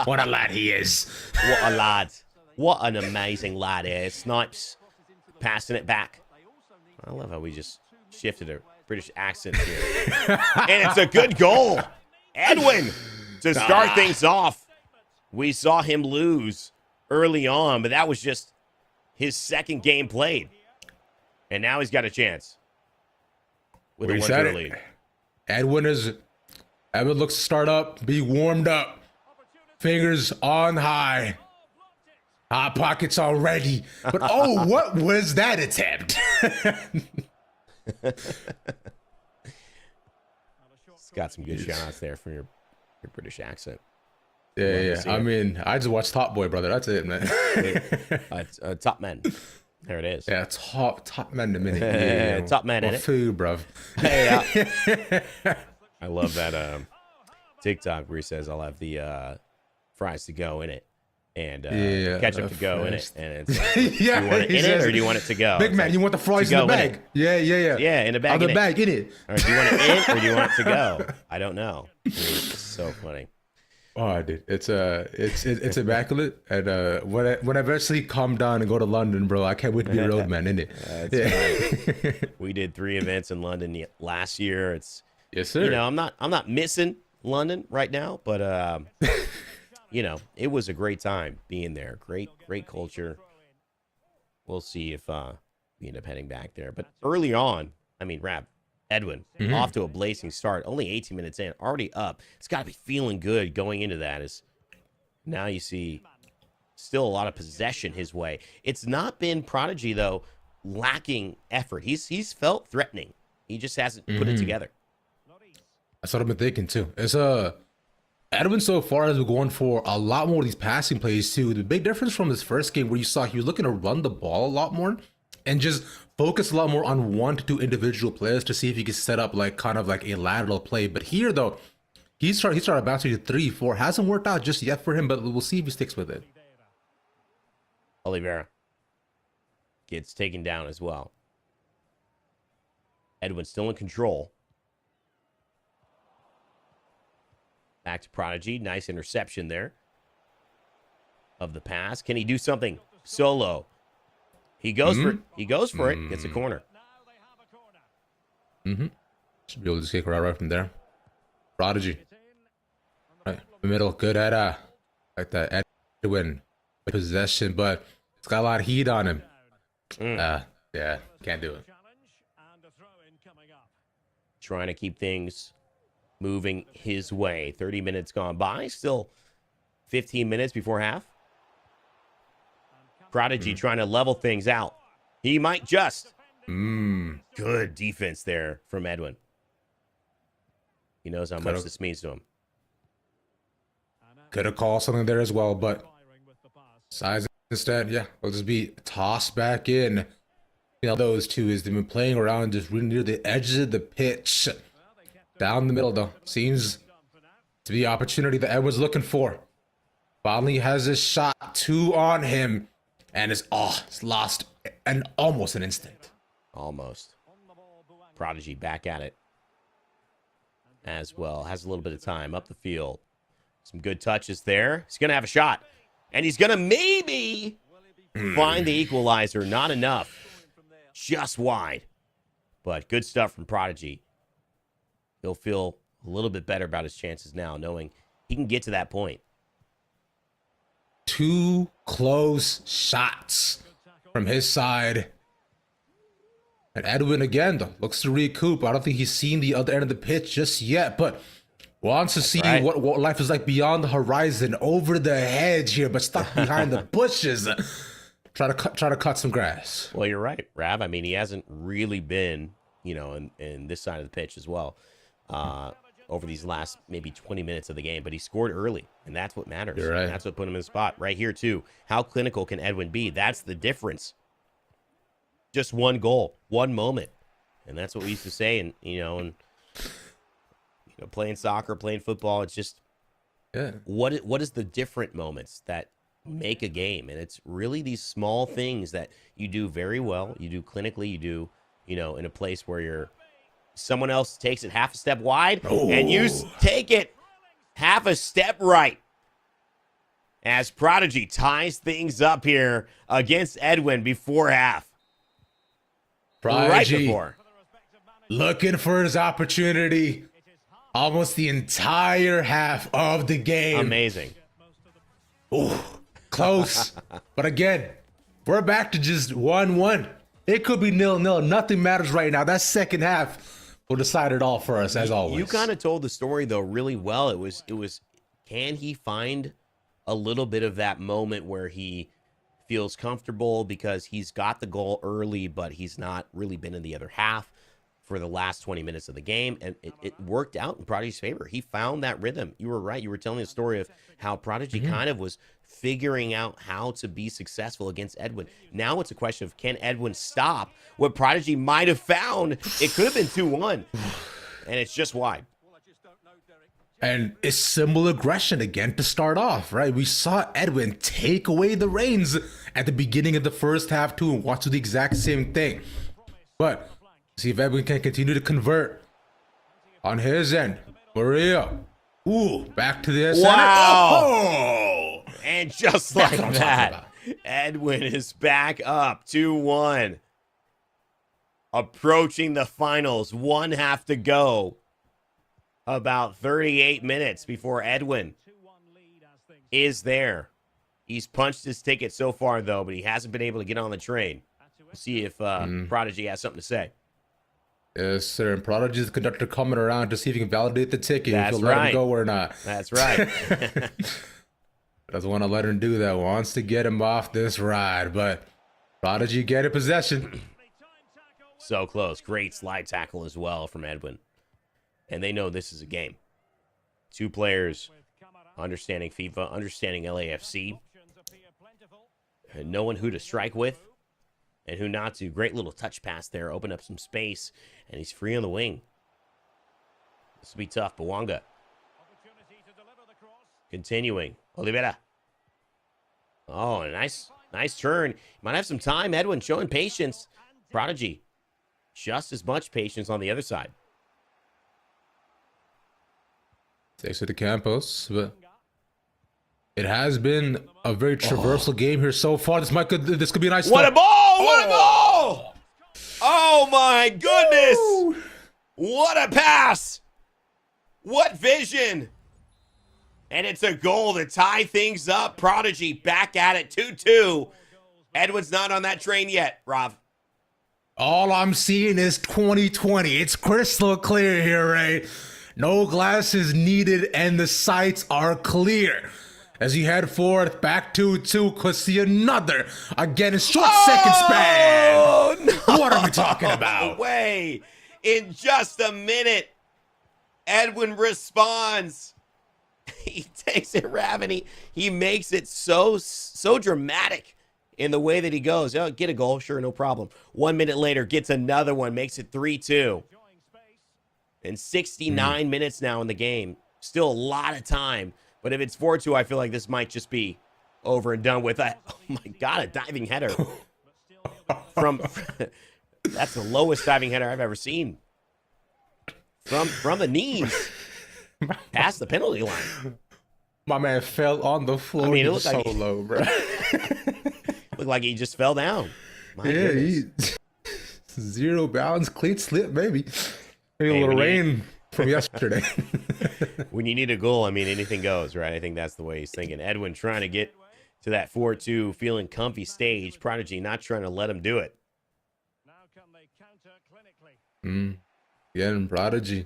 What a lad he is. What a lad. What an amazing lad he is. Snipes passing it back. I love how we just shifted a British accent here. And it's a good goal. Edwin to start things off. We saw him lose early on, but that was just his second game played. And now he's got a chance with a 1-0 lead. Edwin looks to start up, be warmed up. Fingers on high. Hot pockets already. But oh, what was that attempt? It's got some good shout-outs there for your British accent. Yeah. I mean, I just watched Top Boy, brother. That's it, man. Top Men. There it is. Yeah, top men in a minute. Yeah, Top Men in it. Food, bruv. Hey, I love that TikTok where he says, I'll have the fries to go in it. And ketchup to go in it. And it's like, yeah, do you want it in it or do you want it to go? Big man, like, you want the fries in the bag? Yeah. Yeah, in the bag. In the bag, in it. Or do you want it in or do you want it to go? I don't know. I mean, it's so funny. Oh, dude, it's immaculate. And when I eventually come down and go to London, bro, I can't wait to be a roadman, innit? Right. We did 3 events in London last year. It's yes, sir. You know, I'm not missing London right now, but you know, it was a great time being there. Great culture. We'll see if we end up heading back there. But early on, I mean, Edwin, off to a blazing start. Only 18 minutes in, already up. It's got to be feeling good going into that. As now you see still a lot of possession his way. It's not been Prodigy, though, lacking effort. He's felt threatening. He just hasn't put it together. That's what I've been thinking, too. It's Edwin so far has been going for a lot more of these passing plays, too. The big difference from his first game where you saw he was looking to run the ball a lot more and just focus a lot more on 1 to 2 individual players to see if he can set up like kind of like a lateral play. But here, though, he started bouncing to 3, 4. Hasn't worked out just yet for him, but we'll see if he sticks with it. Oliveira gets taken down as well. Edwin still in control. Back to Prodigy. Nice interception there of the pass. Can he do something solo? He goes for it. Gets a corner. Should be able to just kick right from there. Prodigy. Right in the middle. Good at like that Edwin possession, but it's got a lot of heat on him. Yeah, can't do it. Trying to keep things moving his way. 30 minutes gone by. Still 15 minutes before half. Prodigy trying to level things out. He might just. Good defense there from Edwin. He knows how much this means to him. Could have called something there as well, but size instead, yeah, will just be tossed back in. You know, those two is they've been playing around just really near the edges of the pitch. Down the middle, though. Seems to be the opportunity that Edwin's looking for. Finally has his shot, 2 on him, and it's lost in almost an instant. Almost. Prodigy back at it as well. Has a little bit of time up the field. Some good touches there. He's going to have a shot. And he's going to maybe find the equalizer. Not enough. Just wide. But good stuff from Prodigy. He'll feel a little bit better about his chances now, knowing he can get to that point. 2 close shots from his side. And Edwin again, though, looks to recoup. I don't think he's seen the other end of the pitch just yet, but wants to see what life is like beyond the horizon, over the hedge here, but stuck behind the bushes. Try to cut some grass. Well, you're right, Rav. I mean, he hasn't really been, you know, in this side of the pitch as well over these last maybe 20 minutes of the game, but he scored early, and that's what matters. You're right. And that's what put him in the spot. Right here, too. How clinical can Edwin be? That's the difference. Just one goal, one moment. And that's what we used to say, and playing soccer, playing football, it's just what is the different moments that make a game? And it's really these small things that you do very well, you do clinically, you do, in a place where someone else takes it half a step wide, and you take it half a step right. As Prodigy ties things up here against Edwin before half. Prodigy, right before. Looking for his opportunity almost the entire half of the game. Amazing. Ooh, close. But again, we're back to just 1-1. It could be 0-0. Nothing matters right now. That second half will decide it all for us, as always. You kind of told the story, though, really well. It was. Can he find a little bit of that moment where he feels comfortable because he's got the goal early, but he's not really been in the other half for the last 20 minutes of the game, and it worked out in Prodigy's favor. He found that rhythm. You were right. You were telling the story of how Prodigy kind of was figuring out how to be successful against Edwin. Now it's a question of, can Edwin stop what Prodigy might have found? It could have been 2-1, and it's just wide. And it's symbol aggression again to start off, right? We saw Edwin take away the reins at the beginning of the first half too, and watch do the exact same thing. But see if Edwin can continue to convert on his end. Maria, back to the center. Wow! Oh! And just like that, Edwin is back up 2-1. Approaching the finals, one half to go. About 38 minutes before Edwin is there. He's punched his ticket so far, though, but he hasn't been able to get on the train. We'll see if Prodigy has something to say. Yes, sir. And Prodigy's the conductor coming around to see if he can validate the ticket. That's if he'll let him go or not. That's right. Doesn't want to let him do that. Wants to get him off this ride, but Prodigy getting possession. So close. Great slide tackle as well from Edwin. And they know this is a game. Two players understanding FIFA, understanding LAFC, and knowing who to strike with and who not to. Great little touch pass there. Open up some space, and he's free on the wing. This will be tough. Bawanga. Continuing. Oliveira. Oh, a nice turn. Might have some time. Edwin showing patience. Prodigy. Just as much patience on the other side. Takes it to Campos, but it has been a very traversal game here so far. This could be a nice What start. a ball! What a ball! Oh my goodness! What a pass! What vision! And it's a goal to tie things up. Prodigy back at it, 2-2. Edwin's not on that train yet, Rob. All I'm seeing is 2020. It's crystal clear here, right? No glasses needed, and the sights are clear. as you head forth back 2-2. Could see another again in short second span. Oh, no. What are we talking about? Way in just a minute. Edwin responds. He takes it, Rav, and he makes it so dramatic in the way that he goes. Oh, get a goal, sure, no problem. 1 minute later, gets another one, makes it 3-2. And 69 minutes now in the game. Still a lot of time. But if it's 4-2, I feel like this might just be over and done with. Oh my God, a diving header. That's the lowest diving header I've ever seen. From the knees. Past the penalty line. My man fell on the floor. I mean, it looked looked so low, bro. Looked like he just fell down. My yeah, goodness. Zero balance, cleat slip, maybe. Maybe a little rain from yesterday. When you need a goal, I mean, anything goes, right? I think that's the way he's thinking. Edwin trying to get to that 4-2, feeling comfy stage. Prodigy not trying to let him do it. Yeah, and Prodigy.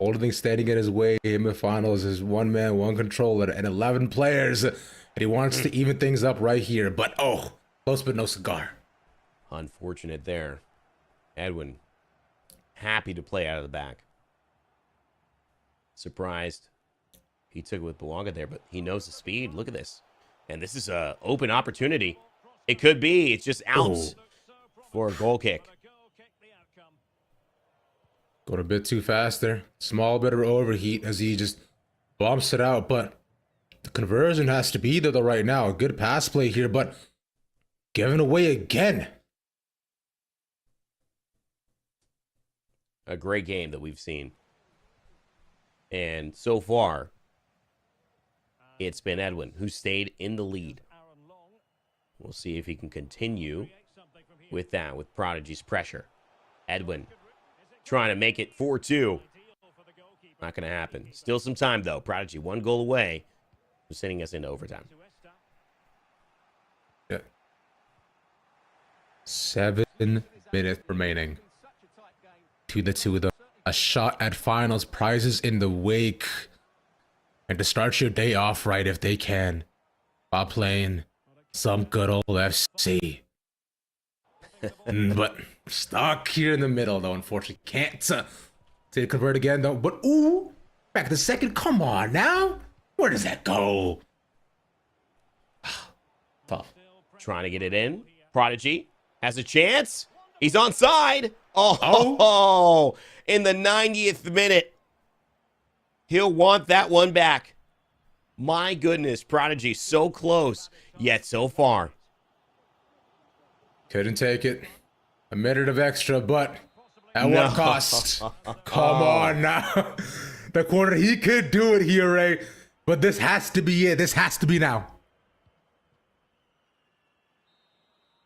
Only thing standing in his way in the finals is one man, one controller, and 11 players. And he wants to even things up right here. But, oh, close but no cigar. Unfortunate there. Edwin, happy to play out of the back. Surprised he took it with Belonga there, but he knows the speed. Look at this. And this is an open opportunity. It could be. It's just out for a goal kick. Got a bit too fast there. Small bit of overheat as he just bumps it out. But the conversion has to be there though right now. Good pass play here, but giving away again. A great game that we've seen. And so far, it's been Edwin who stayed in the lead. We'll see if he can continue with that, with Prodigy's pressure. Edwin trying to make it 4-2. Not going to happen. Still some time, though. Prodigy, 1 goal away from sending us into overtime. Yeah. 7 minutes remaining. 2-2, a shot at finals, prizes in the wake. And to start your day off right if they can, while playing some good old FC. But stuck here in the middle, though, unfortunately. Can't convert again, though. But, ooh, back to second. Come on now. Where does that go? Tough. Trying to get it in. Prodigy has a chance. He's onside. Oh, in the 90th minute. He'll want that one back. My goodness, Prodigy so close, yet so far. Couldn't take it. A minute of extra, but at what cost? Come on now. The corner, he could do it here, Ray. But this has to be it. This has to be now.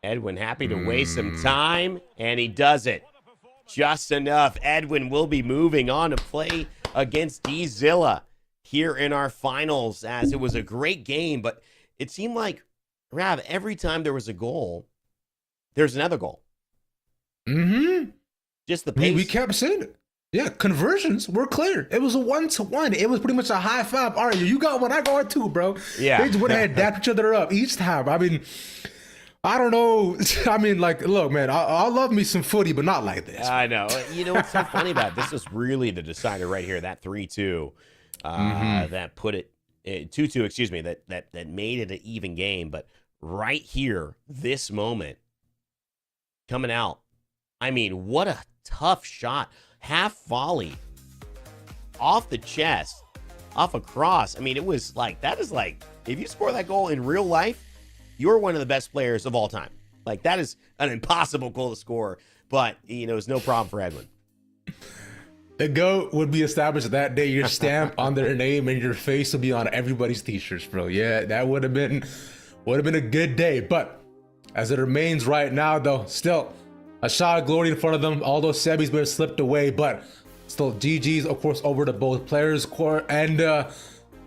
Edwin happy to waste some time, and he does it. Just enough. Edwin will be moving on to play against Dizilla here in our finals, as it was a great game, but it seemed like, Rav, every time there was a goal, there's another goal. Just the pace. We kept saying it. Yeah, conversions were clear. It was a 1-to-1. It was pretty much a high five. All right, you got one, I got one too, bro. Yeah. They just went ahead and dapped each other up each time. I mean, I don't know. I mean, like, look, man, I love me some footy, but not like this. I know. You know what's so funny about it? This was really the decider right here, that 3-2. That put it 2-2, excuse me, that made it an even game. But right here, this moment coming out, I mean, what a tough shot. Half volley off the chest, off a cross. I mean, it was like, that is like, if you score that goal in real life, you're one of the best players of all time. Like, that is an impossible goal to score, but, you know, it's no problem for Edwin. The GOAT would be established that day. Your stamp on their name and your face will be on everybody's t-shirts, bro. Yeah, that would have been a good day. But as it remains right now, though, still a shot of glory in front of them. Although Sebi's been slipped away, but still GG's, of course, over to both players. And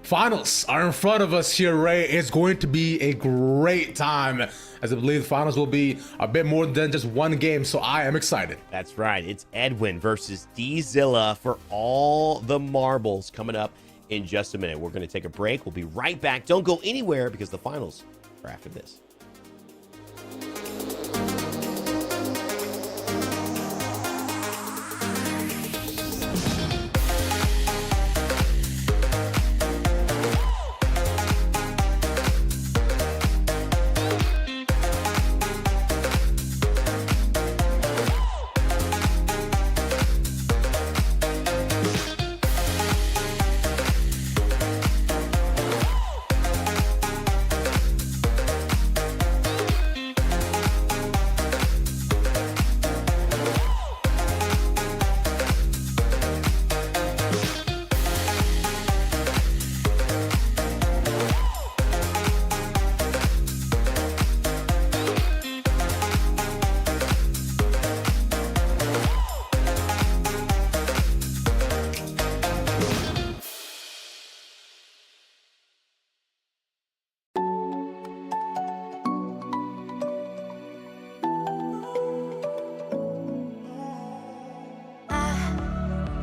finals are in front of us here, Ray. It's going to be a great time, as I believe the finals will be a bit more than just one game, so I am excited. That's right. It's Edwin versus Dizilla for all the marbles coming up in just a minute. We're going to take a break. We'll be right back. Don't go anywhere because the finals are after this.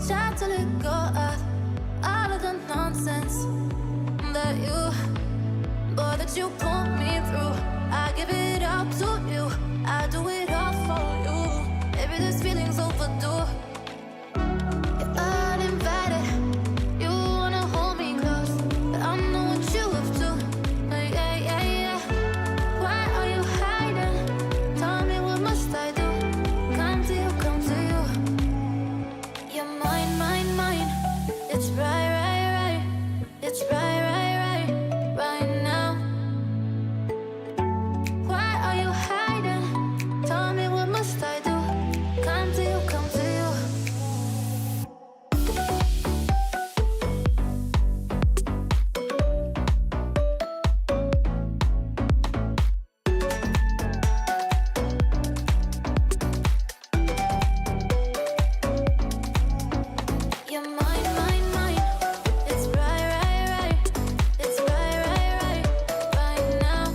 Try to let go of all of the nonsense that you put me through. I give it up to you. I do it all for you. Maybe this feeling's overdue. You're uninvited. You wanna hold me close, but I know what you have to. Yeah, yeah, yeah. Why are you hiding? Tell me, what must I do? Come to you, come to you. You're mine, mine, mine. It's right, right, right. It's right, right, right, right now. Why are you hiding? Tell me, what must I do? Come to you, come to you. You're mine, mine, mine. It's right, right, right. It's right, right, right, right now.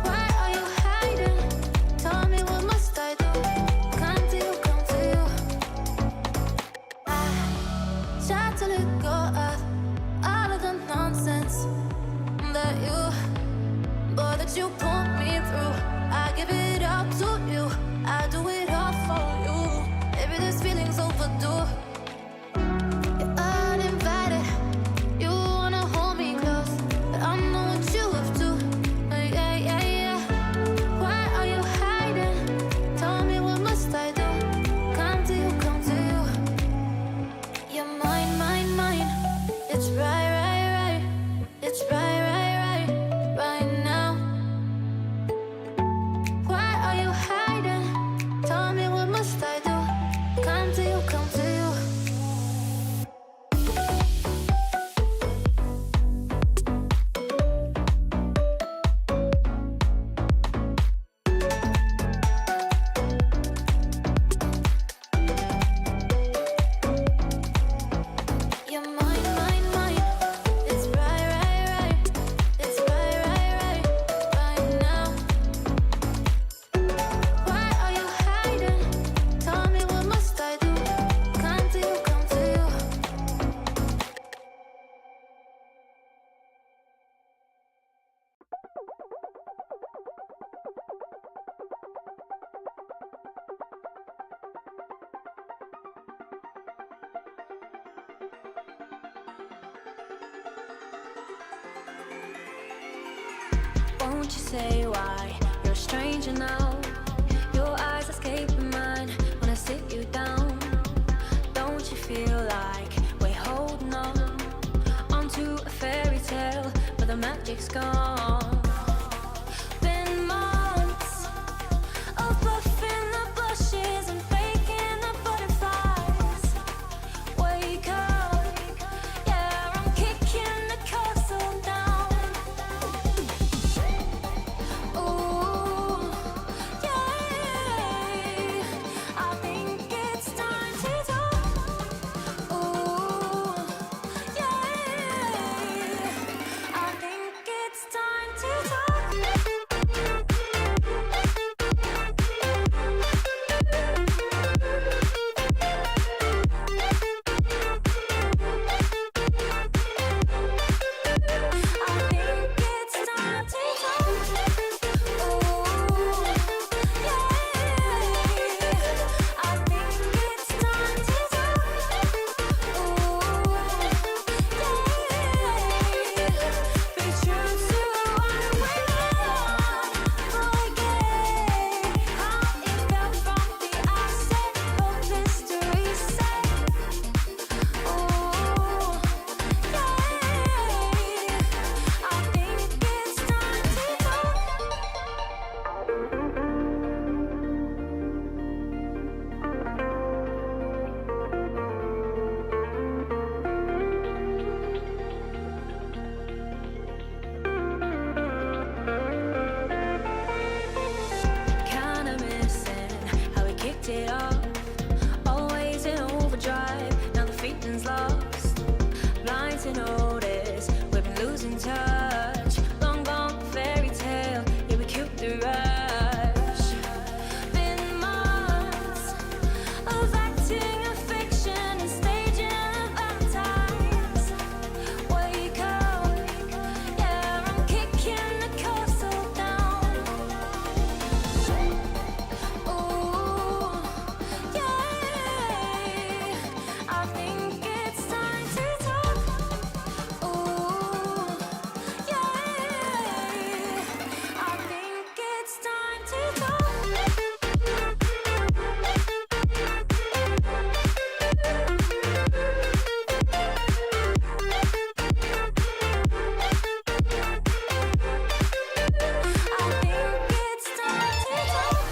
Why are you hiding? Tell me, what must I do? Come to you, come to you. I try to let go of all of the nonsense that you put me through. I give it up to you. I do it all for you. Maybe this feeling's overdue. You're uninvited. You wanna hold me close, but I know what you have to. Yeah, yeah, yeah. Why are you hiding? Tell me, what must I do? Come to you, come to you. You're mine, mine, mine. It's right, right, right. It's right, right, right, right now. Why are you hiding? Tell me, what must I do? Come to you, come to you. You're mine, mine, mine. It's right, right, right. It's right, right, right, right now. Why are you hiding? Tell me, what must I do? Come to you, come to you. Won't you say why you're a stranger now? Your eyes escaping mine when I sit you down. Don't you feel like we're holding on onto a fairy tale, but the magic's gone? Been months of bluffing the blushes and faking the butterflies. Wake up, yeah, I'm kicking the castle down. Ooh, yeah, I think it's time to talk. Ooh, yeah, I think it's time to losing touch. Long gone fairy tale, yeah, we killed the rush. Been months of acting a fiction and staging of times. Wake up, yeah, I'm kicking the castle down. Ooh, yeah, I think it's time to talk. Ooh, yeah, I think it's time to talk. I think it's time to talk.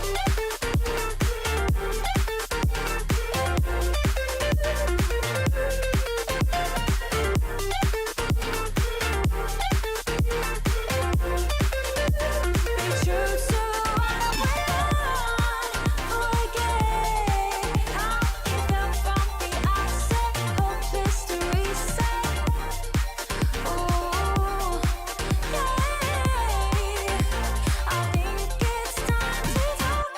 Be true to what we want. Forget how it felt from the outset. Hope is to reset. Ooh, yeah, I think it's time to talk.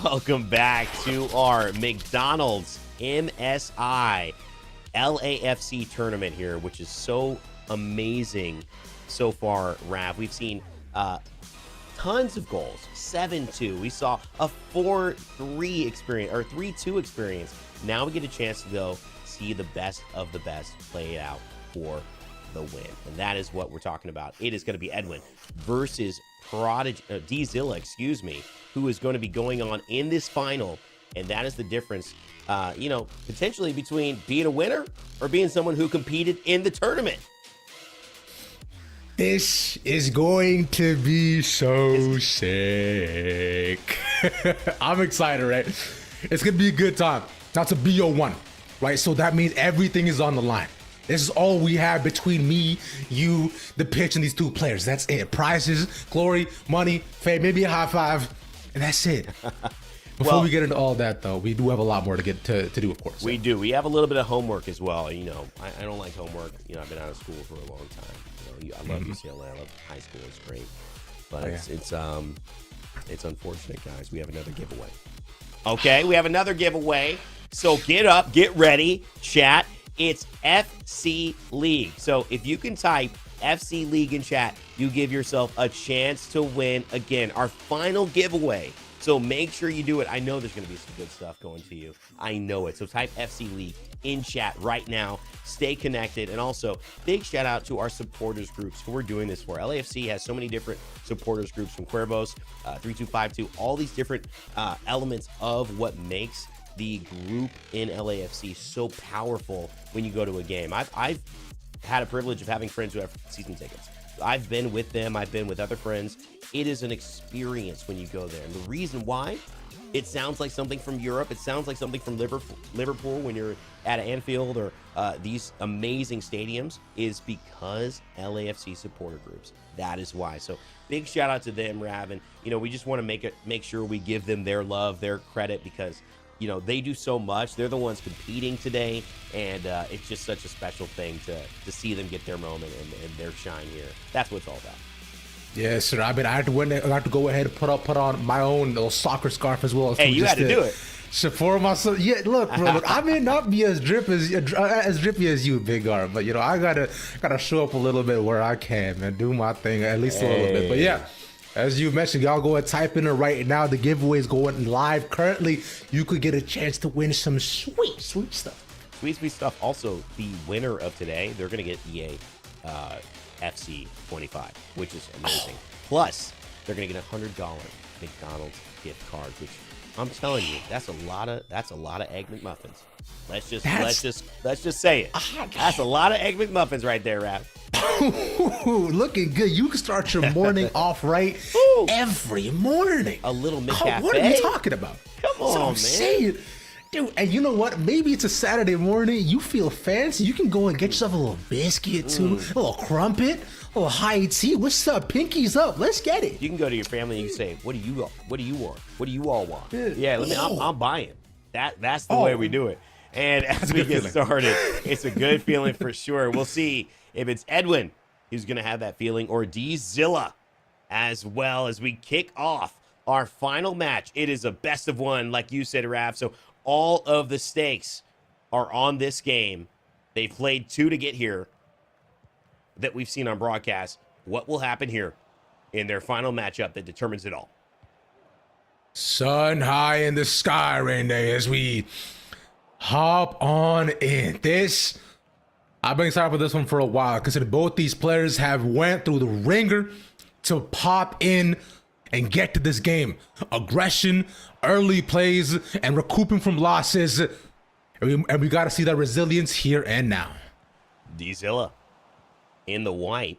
Welcome back to our McDonald's MSI LAFC tournament here, which is so amazing so far, Rav. We've seen tons of goals, 7-2. We saw a 4-3 experience, or 3-2 experience. Now we get a chance to go see the best of the best play it out for the win. And that is what we're talking about. It is going to be Edwin versus Prodigy, Dizilla, excuse me, who is going to be going on in this final. And that is the difference, potentially between being a winner or being someone who competed in the tournament. This is going to be so sick. I'm excited, right? It's going to be a good time. That's a BO1, right? So that means everything is on the line. This is all we have between me, you, the pitch, and these two players. That's it. Prizes, glory, money, fame, maybe a high five, and that's it. Before we get into all that, though, we do have a lot more to get to do, of course. We do. We have a little bit of homework as well. I don't like homework. I've been out of school for a long time. I love UCLA. I love high school. It's great. But it's unfortunate, guys. We have another giveaway. Okay, we have another giveaway. So get up, get ready, chat. It's FC League. So if you can type FC League in chat, you give yourself a chance to win again. Our final giveaway. So make sure you do it. I know there's going to be some good stuff going to you. I know it. So type FC League in chat right now. Stay connected. And also, big shout out to our supporters groups who we're doing this for. LAFC has so many different supporters groups from Cuervos, 3252, all these different elements of what makes the group in LAFC so powerful when you go to a game. I've had a privilege of having friends who have season tickets. I've been with them. I've been with other friends. It is an experience when you go there. And the reason why, it sounds like something from Europe. It sounds like something from Liverpool when you're at Anfield or these amazing stadiums, is because LAFC supporter groups. That is why. So big shout out to them, Rav. And, we just want to make sure we give them their love, their credit, because they do so much. They're the ones competing today, and it's just such a special thing to see them get their moment and their shine here. That's what it's all about. Yes, sir. I had to go ahead and put on my own little soccer scarf as well. Hey, you had to do it. For myself. Yeah, look, bro. Look, I may not be as drippy as you, Big R, but I gotta show up a little bit where I can and do my thing at least a little bit. But yeah. As you mentioned, y'all go and type in it right now. The giveaway is going live. Currently, you could get a chance to win some sweet stuff. Sweet stuff. Also, the winner of today, they're going to get EA FC 25, which is amazing. Plus, they're going to get a $100 McDonald's gift card, which I'm telling you, that's a lot of Egg McMuffins. Let's just say it. That's a lot of Egg McMuffins right there, Rap. Looking good. You can start your morning off right every morning. A little McCafe. What are you talking about? Come on, man. Saying. Dude, and you know what? Maybe it's a Saturday morning. You feel fancy. You can go and get yourself a little biscuit, too. A little crumpet. A little high tea. What's up? Pinky's up. Let's get it. You can go to your family and you say, what do you want? What do you all want? Yeah, I'm buying. That's the way we do it. And as we get started, it's a good feeling for sure. We'll see if it's Edwin who's going to have that feeling, or Dizilla, as well, as we kick off our final match. It is a best of one, like you said, Rav. So all of the stakes are on this game. They played 2 to get here that we've seen on broadcast. What will happen here in their final matchup that determines it all? Sun high in the sky, Rain Day, as we hop on in. I've been excited for this one for a while, considering both these players have went through the ringer to pop in and get to this game. Aggression, early plays, and recouping from losses. And we got to see that resilience here and now. Dizilla in the white.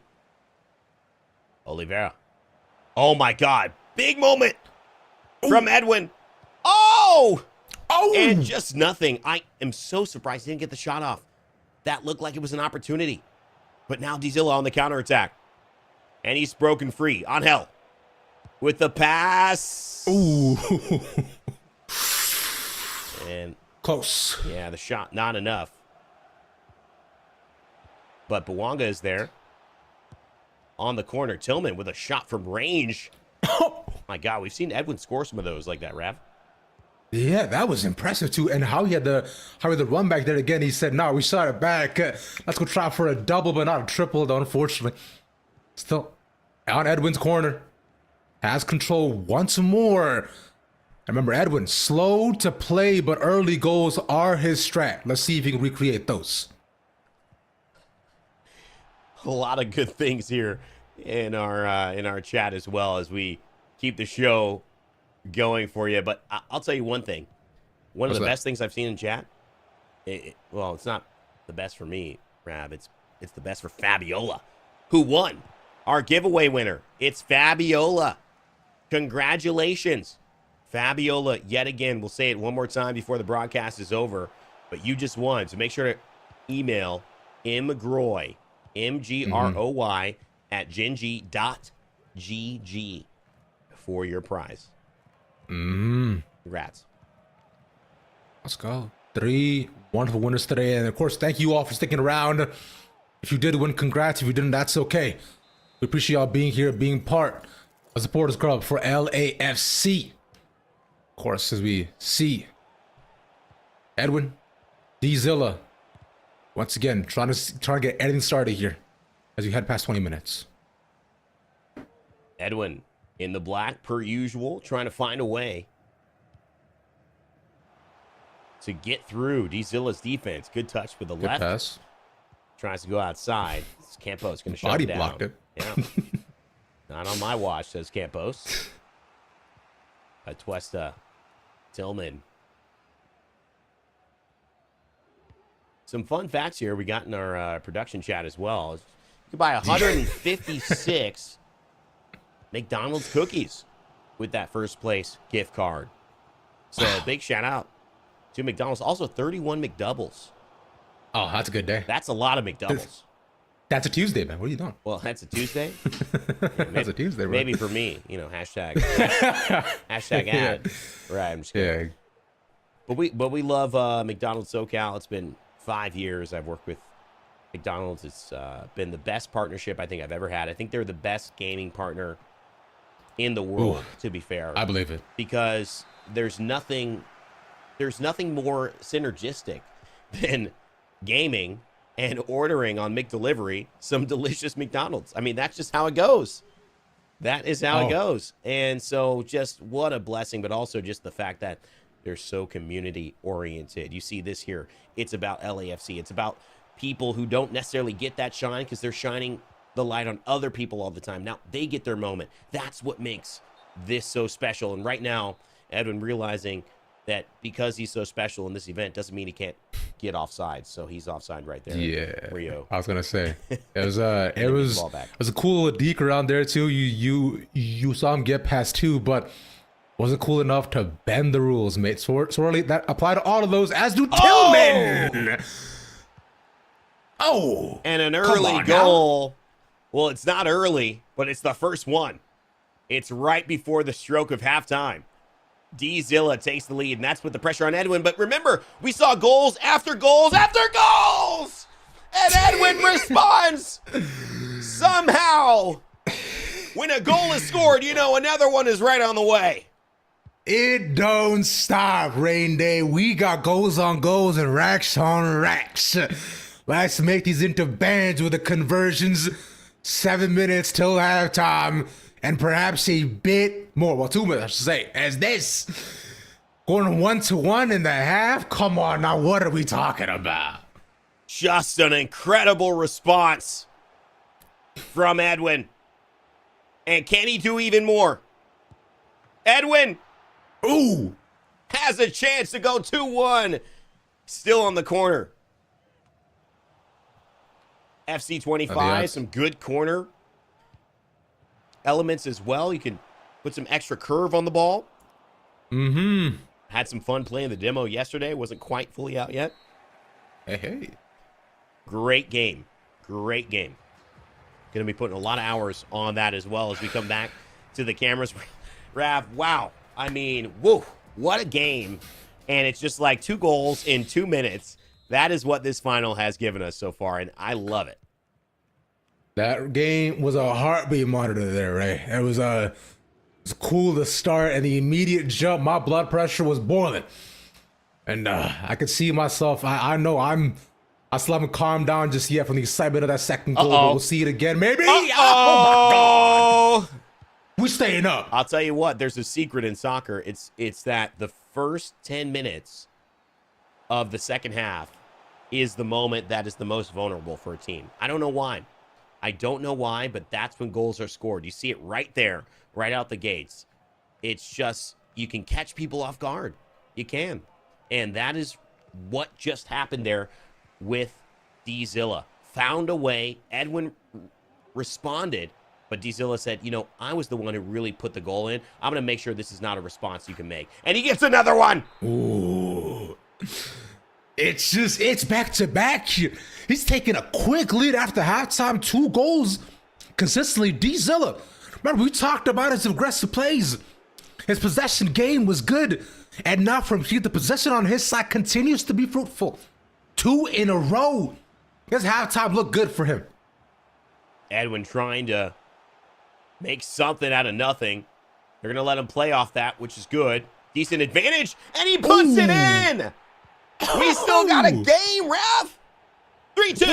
Oliveira. Oh, my God. Big moment from Edwin. Oh! And just nothing. I am so surprised he didn't get the shot off. That looked like it was an opportunity. But now Dizilla on the counterattack. And he's broken free. Angel with the pass. Ooh. And close. Yeah, the shot not enough. But Bwanga is there. On the corner. Tillman with a shot from range. My God, we've seen Edwin score some of those like that, Rav. Yeah, that was impressive too. And how he had the run back there again. He said, "No, we shot it back. Let's go try for a double, but not a triple." Though, unfortunately, still on Edwin's corner, has control once more. Remember, Edwin, slow to play, but early goals are his strat. Let's see if he can recreate those. A lot of good things here in our chat as well as we keep the show going for you. But I'll tell you one thing. One of the best things I've seen in chat. Well, it's not the best for me, Rav. It's the best for Fabiola, who won our giveaway winner. It's Fabiola. Congratulations, Fabiola. Yet again, we'll say it one more time before the broadcast is over. But you just won. So make sure to email mgroy, MGROY, at genji.gg for your prize. Congrats. Let's go. 3 wonderful winners today. And of course, thank you all for sticking around. If you did win, congrats. If you didn't, that's okay. We appreciate y'all being here, being part of Supporters Club for LAFC. Of course, as we see Edwin, Dizilla, once again, trying to get everything started here as we head past 20 minutes. Edwin in the black, per usual, trying to find a way to get through Dizilla's defense. Good touch with the Good left. pass. Tries to go outside. Campos going to shut Body it down. blocked it. Yeah. Not on my watch, says Campos. Atuesta. Tillman. Some fun facts here we got in our production chat as well. You can buy 156 McDonald's cookies with that first place gift card. So big shout out to McDonald's. Also 31 McDoubles. Oh, that's a good day. That's a lot of McDoubles. That's a Tuesday, man. What are you doing? Well, that's a Tuesday. Yeah, That's a Tuesday, bro. Maybe for me, hashtag ad. Right, I'm just kidding. Yeah. But we love McDonald's SoCal. It's been 5 years I've worked with McDonald's. It's been the best partnership I think I've ever had. I think they're the best gaming partner in the world, to be fair. I believe it. Because there's nothing more synergistic than gaming and ordering on McDelivery some delicious McDonald's. I mean, that's just how it goes. That is how it goes. And so just what a blessing, but also just the fact that they're so community oriented. You see this here. It's about LAFC. It's about people who don't necessarily get that shine because they're shining the light on other people all the time. Now they get their moment. That's what makes this so special. And right now, Edwin realizing that because he's so special in this event doesn't mean he can't get offside. So he's offside right there. Yeah, Rio. I was gonna say it was it was a cool deke around there too. You saw him get past two, but wasn't cool enough to bend the rules, mate. Sorely that apply to all of those, as do Tillman. Oh, and an early goal. Now. Well, it's not early, but it's the first one. It's right before the stroke of halftime. Dizilla takes the lead, and that's with the pressure on Edwin. But remember, we saw goals after goals after goals! And Edwin responds somehow. When a goal is scored, another one is right on the way. It don't stop, Rain Day. We got goals on goals and racks on racks. Let's make these into bands with the conversions. 7 minutes till halftime. And perhaps a bit more. Well, 2 minutes, I should say. As this going 1-1 in the half. Come on, now what are we talking about? Just an incredible response from Edwin. And can he do even more? Edwin has a chance to go 2-1. Still on the corner. FC 25, some good corner elements as well. You can put some extra curve on the ball. Had some fun playing the demo yesterday. Wasn't quite fully out yet. Hey. Great game. Going to be putting a lot of hours on that as well as we come back to the cameras. Rav, wow. I mean, whoa, what a game. And it's just like 2 goals in 2 minutes. That is what this final has given us so far, and I love it. That game was a heartbeat monitor there, right? It was was cool to start, and the immediate jump, my blood pressure was boiling. And I could see myself. I know I still haven't calmed down just yet from the excitement of that second goal. But we'll see it again, maybe. Oh my God! We staying up. I'll tell you what. There's a secret in soccer. It's that the first 10 minutes of the second half is the moment that is the most vulnerable for a team. I don't know why. I don't know why, but that's when goals are scored. You see it right there, right out the gates. It's just you can catch people off guard. You can. And that is what just happened there with Dizilla. Found a way. Edwin responded, but Dizilla said, you know, I was the one who really put the goal in. I'm going to make sure this is not a response you can make. And he gets another one. Ooh. It's back to back here. He's taking a quick lead after halftime, 2 goals consistently. Dizilla, remember, we talked about his aggressive plays. His possession game was good. And now from here, the possession on his side continues to be fruitful. 2 in a row. His halftime looked good for him. Edwin trying to make something out of nothing. They're going to let him play off that, which is good. Decent advantage, and he puts it in. We still got a game, Ref. 3-2.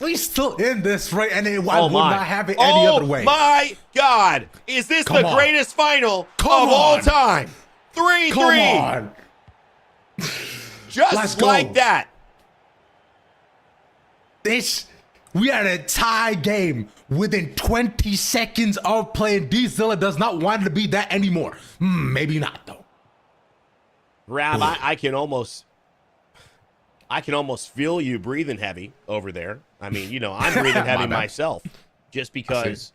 We still in this, right? And I would not have it any other way. Oh, my God. Is this the greatest final of all time? 3-3. Come on. Just like that. We had a tie game within 20 seconds of playing. Dizilla does not want to be that anymore. Maybe not, though. Rab, I can almost feel you breathing heavy over there. I mean, you know, I'm breathing heavy myself just because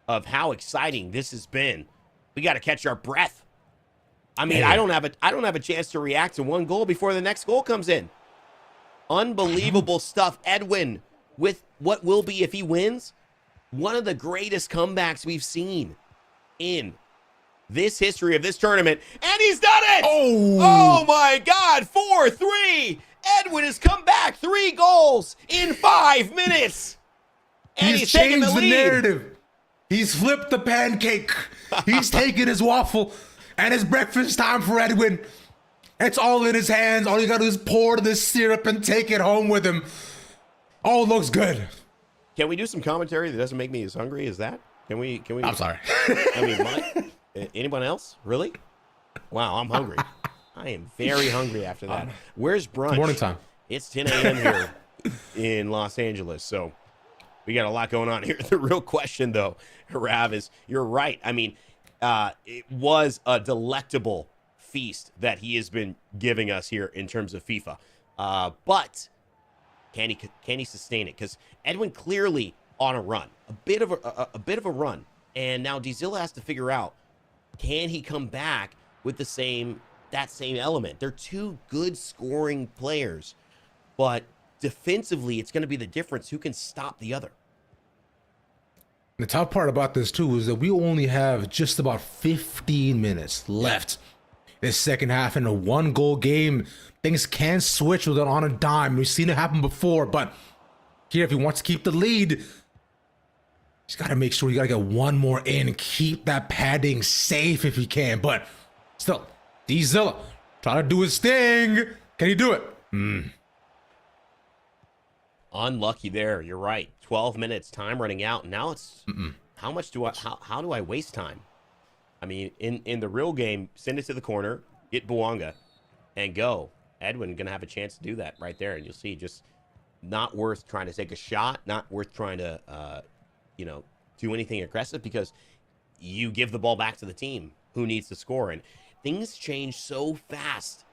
of how exciting this has been. We got to catch our breath. I mean, I don't have a chance to react to one goal before the next goal comes in. Unbelievable stuff. Edwin, with what will be, if he wins, one of the greatest comebacks we've seen in this history of this tournament. And he's done it! Oh my God, 4-3. Edwin has come back 3 goals in 5 minutes. And he's taking the lead. The narrative. He's flipped the pancake. He's taken his waffle. And it's breakfast time for Edwin. It's all in his hands. All you gotta do is pour this syrup and take it home with him. Oh, it looks good. Can we do some commentary that doesn't make me as hungry as that? Can we? I'm sorry. I mean, anyone else? Really? Wow, I'm hungry. I am very hungry after that. Where's brunch? Morning time. It's 10 a.m. here in Los Angeles, so we got a lot going on here. The real question, though, Rav, is you're right. I mean, it was a delectable feast that he has been giving us here in terms of FIFA. But can he sustain it? Because Edwin clearly on a run, a bit of a run, and now Dizilla has to figure out, can he come back with that same element? They're 2 good scoring players, but defensively, it's going to be the difference who can stop the other. The top part about this, too, is that we only have just about 15 minutes left this second half in a 1-goal game. Things can switch with it on a dime. We've seen it happen before, but here, if he wants to keep the lead, he's got to make sure you got to get 1 more in and keep that padding safe if he can. But still, Dizilla trying to do his thing. Can he do it? Unlucky there. You're right. 12 minutes, time running out. Now it's how do I waste time? I mean, in the real game, send it to the corner, get Bouanga, and go. Edwin gonna have a chance to do that right there, and you'll see, just not worth trying to take a shot, not worth trying to do anything aggressive, because you give the ball back to the team who needs to score. And things change so fast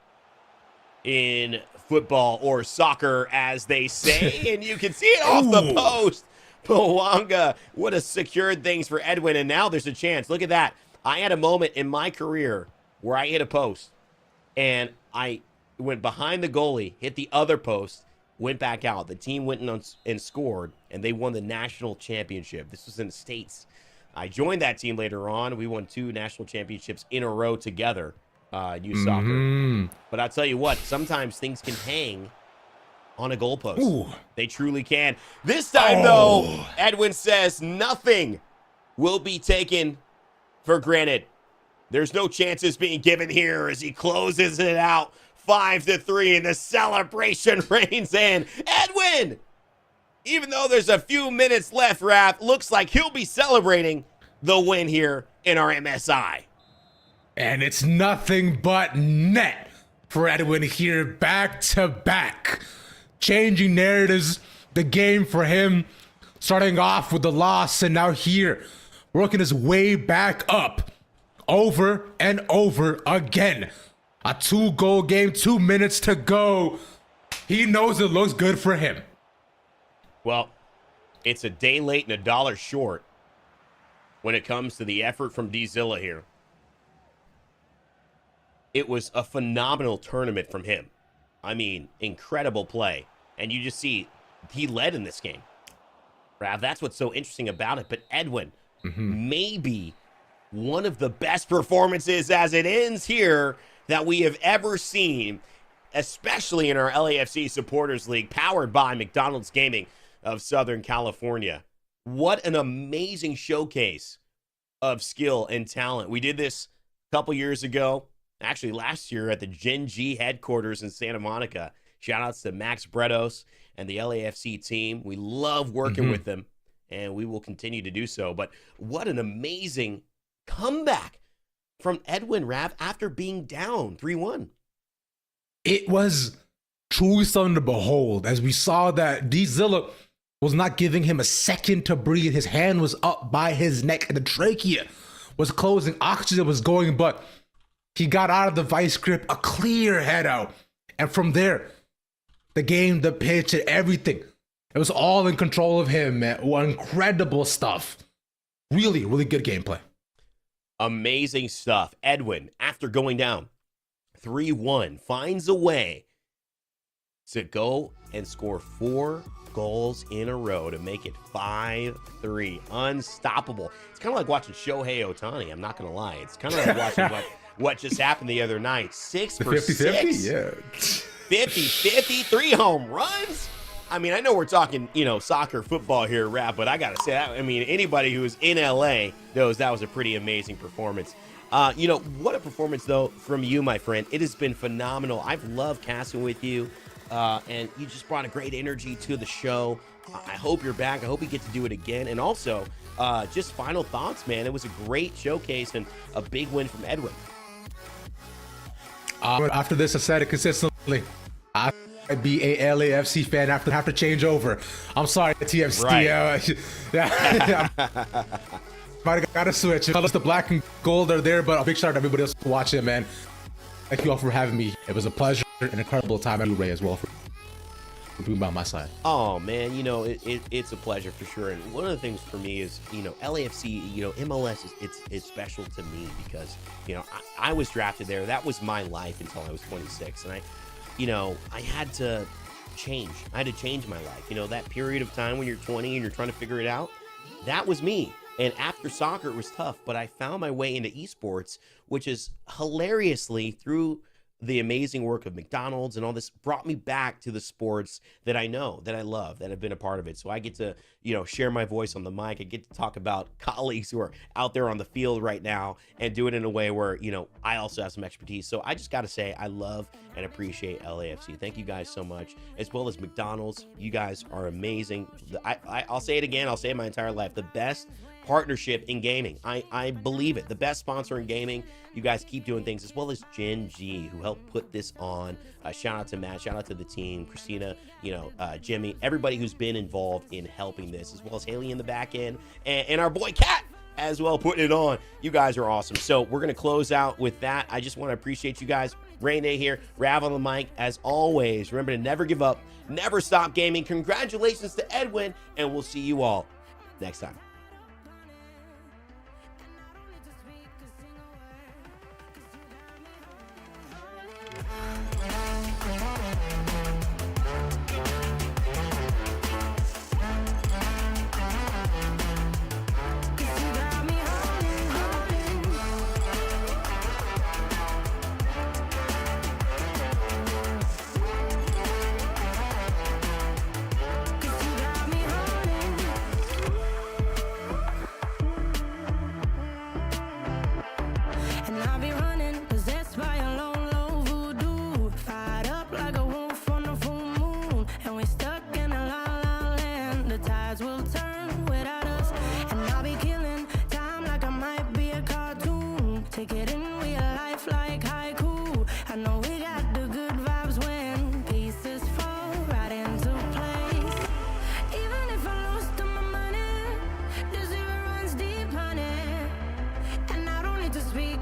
in football, or soccer as they say, and you can see it off the post. Bouanga would have secured things for Edwin, and now there's a chance. Look at that. I had a moment in my career where I hit a post, and I went behind the goalie, hit the other post, went back out. The team went and scored, and they won the national championship. This was in the States. I joined that team later on. We won 2 national championships in a row together, youth soccer. But I'll tell you what, sometimes things can hang on a goalpost. They truly can. This time, though, Edwin says nothing will be taken for granted. There's no chances being given here as he closes it out 5-3, and the celebration reigns in. Edwin, even though there's a few minutes left, Raph, looks like he'll be celebrating the win here in our MSI. And it's nothing but net for Edwin here, back to back. Changing narratives, the game for him, starting off with the loss, and now here, working his way back up over and over again. A 2-goal game, 2 minutes to go. He knows it looks good for him. Well, it's a day late and $1 short when it comes to the effort from Dizilla here. It was a phenomenal tournament from him. I mean, incredible play. And you just see, he led in this game. Rav, that's what's so interesting about it. But Edwin, maybe one of the best performances as it ends here that we have ever seen, especially in our LAFC Supporters League, powered by McDonald's Gaming of Southern California. What an amazing showcase of skill and talent. We did this a couple years ago, actually last year at the Gen G headquarters in Santa Monica. Shout outs to Max Bredos and the LAFC team. We love working with them, and we will continue to do so. But what an amazing comeback from Edwin, Rav, after being down 3-1. It was truly something to behold, as we saw that Dizilla was not giving him a second to breathe. His hand was up by his neck, and the trachea was closing. Oxygen was going, but he got out of the vice grip, a clear head out. And from there, the game, the pitch, and everything, it was all in control of him, man. Incredible stuff. Really, really good gameplay. Amazing stuff. Edwin, after going down 3-1, finds a way to go and score 4 goals in a row to make it 5-3. Unstoppable. It's kind of like watching Shohei Ohtani. I'm not going to lie. It's kind of like watching what just happened the other night. 6 for 6. Yeah. 50-50, 3 home runs. I mean, I know we're talking, soccer, football here, Rap, but I got to say, anybody who's in LA knows that was a pretty amazing performance. What a performance, though, from you, my friend. It has been phenomenal. I've loved casting with you, and you just brought a great energy to the show. I hope you're back. I hope you get to do it again. And also, just final thoughts, man. It was a great showcase and a big win from Edwin. After this, I said it consistently. I'd be a LAFC fan after have to change over. I'm sorry, TFC. Right. Yeah. Might have got to switch. The black and gold are there, but a big shout out to everybody else watching, man. Thank you all for having me. It was a pleasure, an incredible time at Ray as well for being by my side. Oh man, it's a pleasure for sure. And one of the things for me is, LAFC, MLS it's special to me because, I was drafted there. That was my life until I was 26, and I had to change. I had to change my life. That period of time when you're 20 and you're trying to figure it out, that was me. And after soccer, it was tough, but I found my way into esports, which is hilariously through the amazing work of McDonald's and all this brought me back to the sports that I know, that I love, that have been a part of it. So I get to, share my voice on the mic. I get to talk about colleagues who are out there on the field right now and do it in a way where, I also have some expertise. So I just got to say, I love and appreciate LAFC. Thank you guys so much, as well as McDonald's. You guys are amazing. I'll say it again. I'll say it my entire life. The best partnership in gaming. I believe it. The best sponsor in gaming. You guys keep doing things, as well as Gen G, who helped put this on. Shout out to Matt. Shout out to the team. Christina, Jimmy, everybody who's been involved in helping this, as well as Haley in the back end, and our boy Kat as well, putting it on. You guys are awesome. So we're going to close out with that. I just want to appreciate you guys. Rain Day here. Rav on the mic. As always, remember to never give up. Never stop gaming. Congratulations to Edwin, and we'll see you all next time.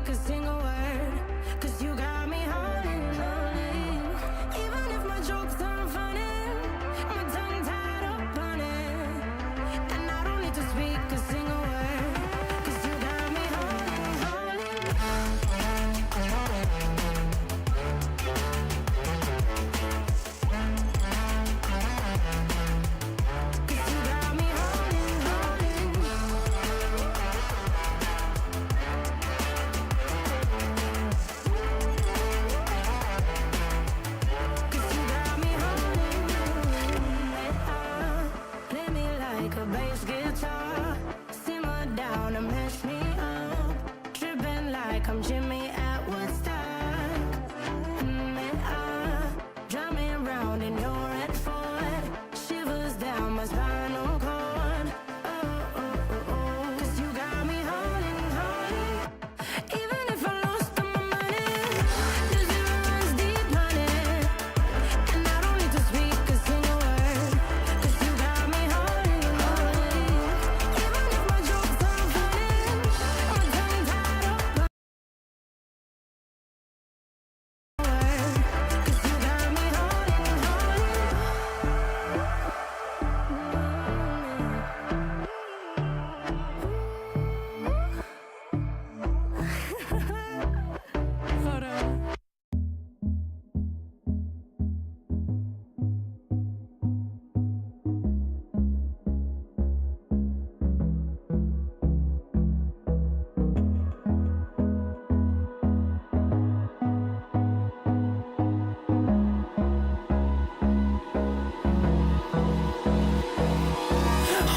speak a single word, 'cause you got me holding, holding. Even if my jokes aren't funny, my tongue tied up on it. And I don't need to speak a single word, 'cause you got me holding, holding. I'm Jimmy at Woodstock. Drumming round in your red Ford, shivers down my spinal cord. Oh, oh, oh, oh. 'Cause you got me holding, holding. Even if I lost all my money, the zero runs deep, honey. And I don't need to speak a single word, 'cause you got me holding, holding. Even if my jokes aren't funny, my tongue tied up.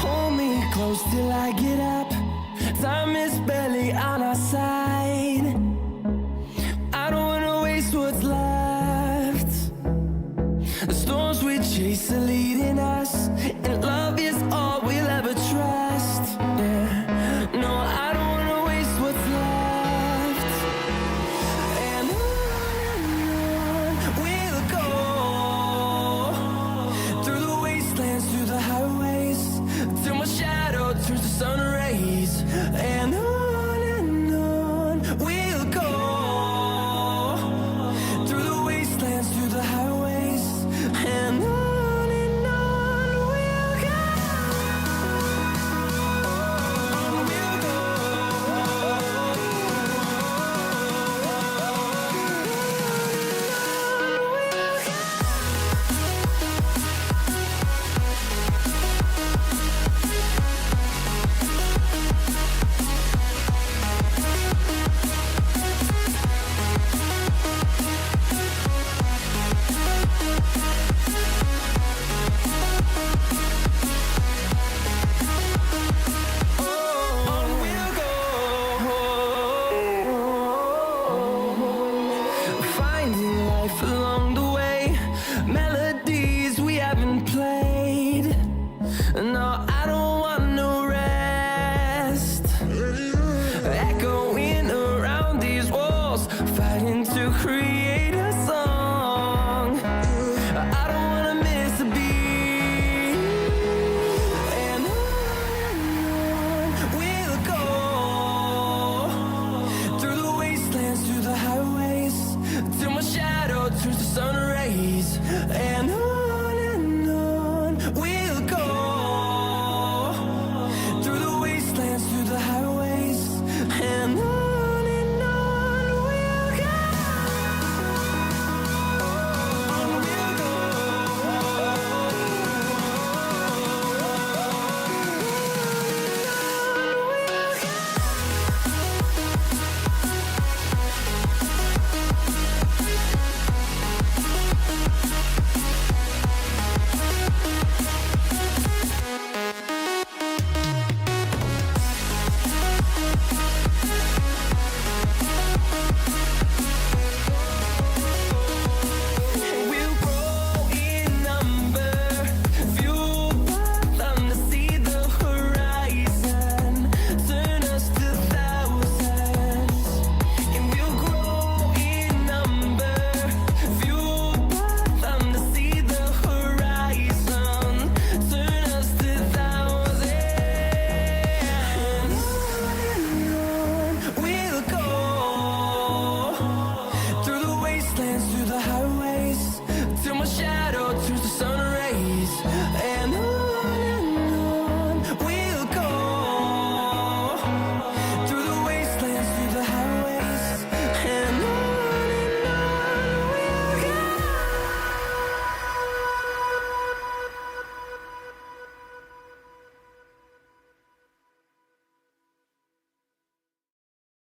Hold me close till I get up. Time is barely on our side.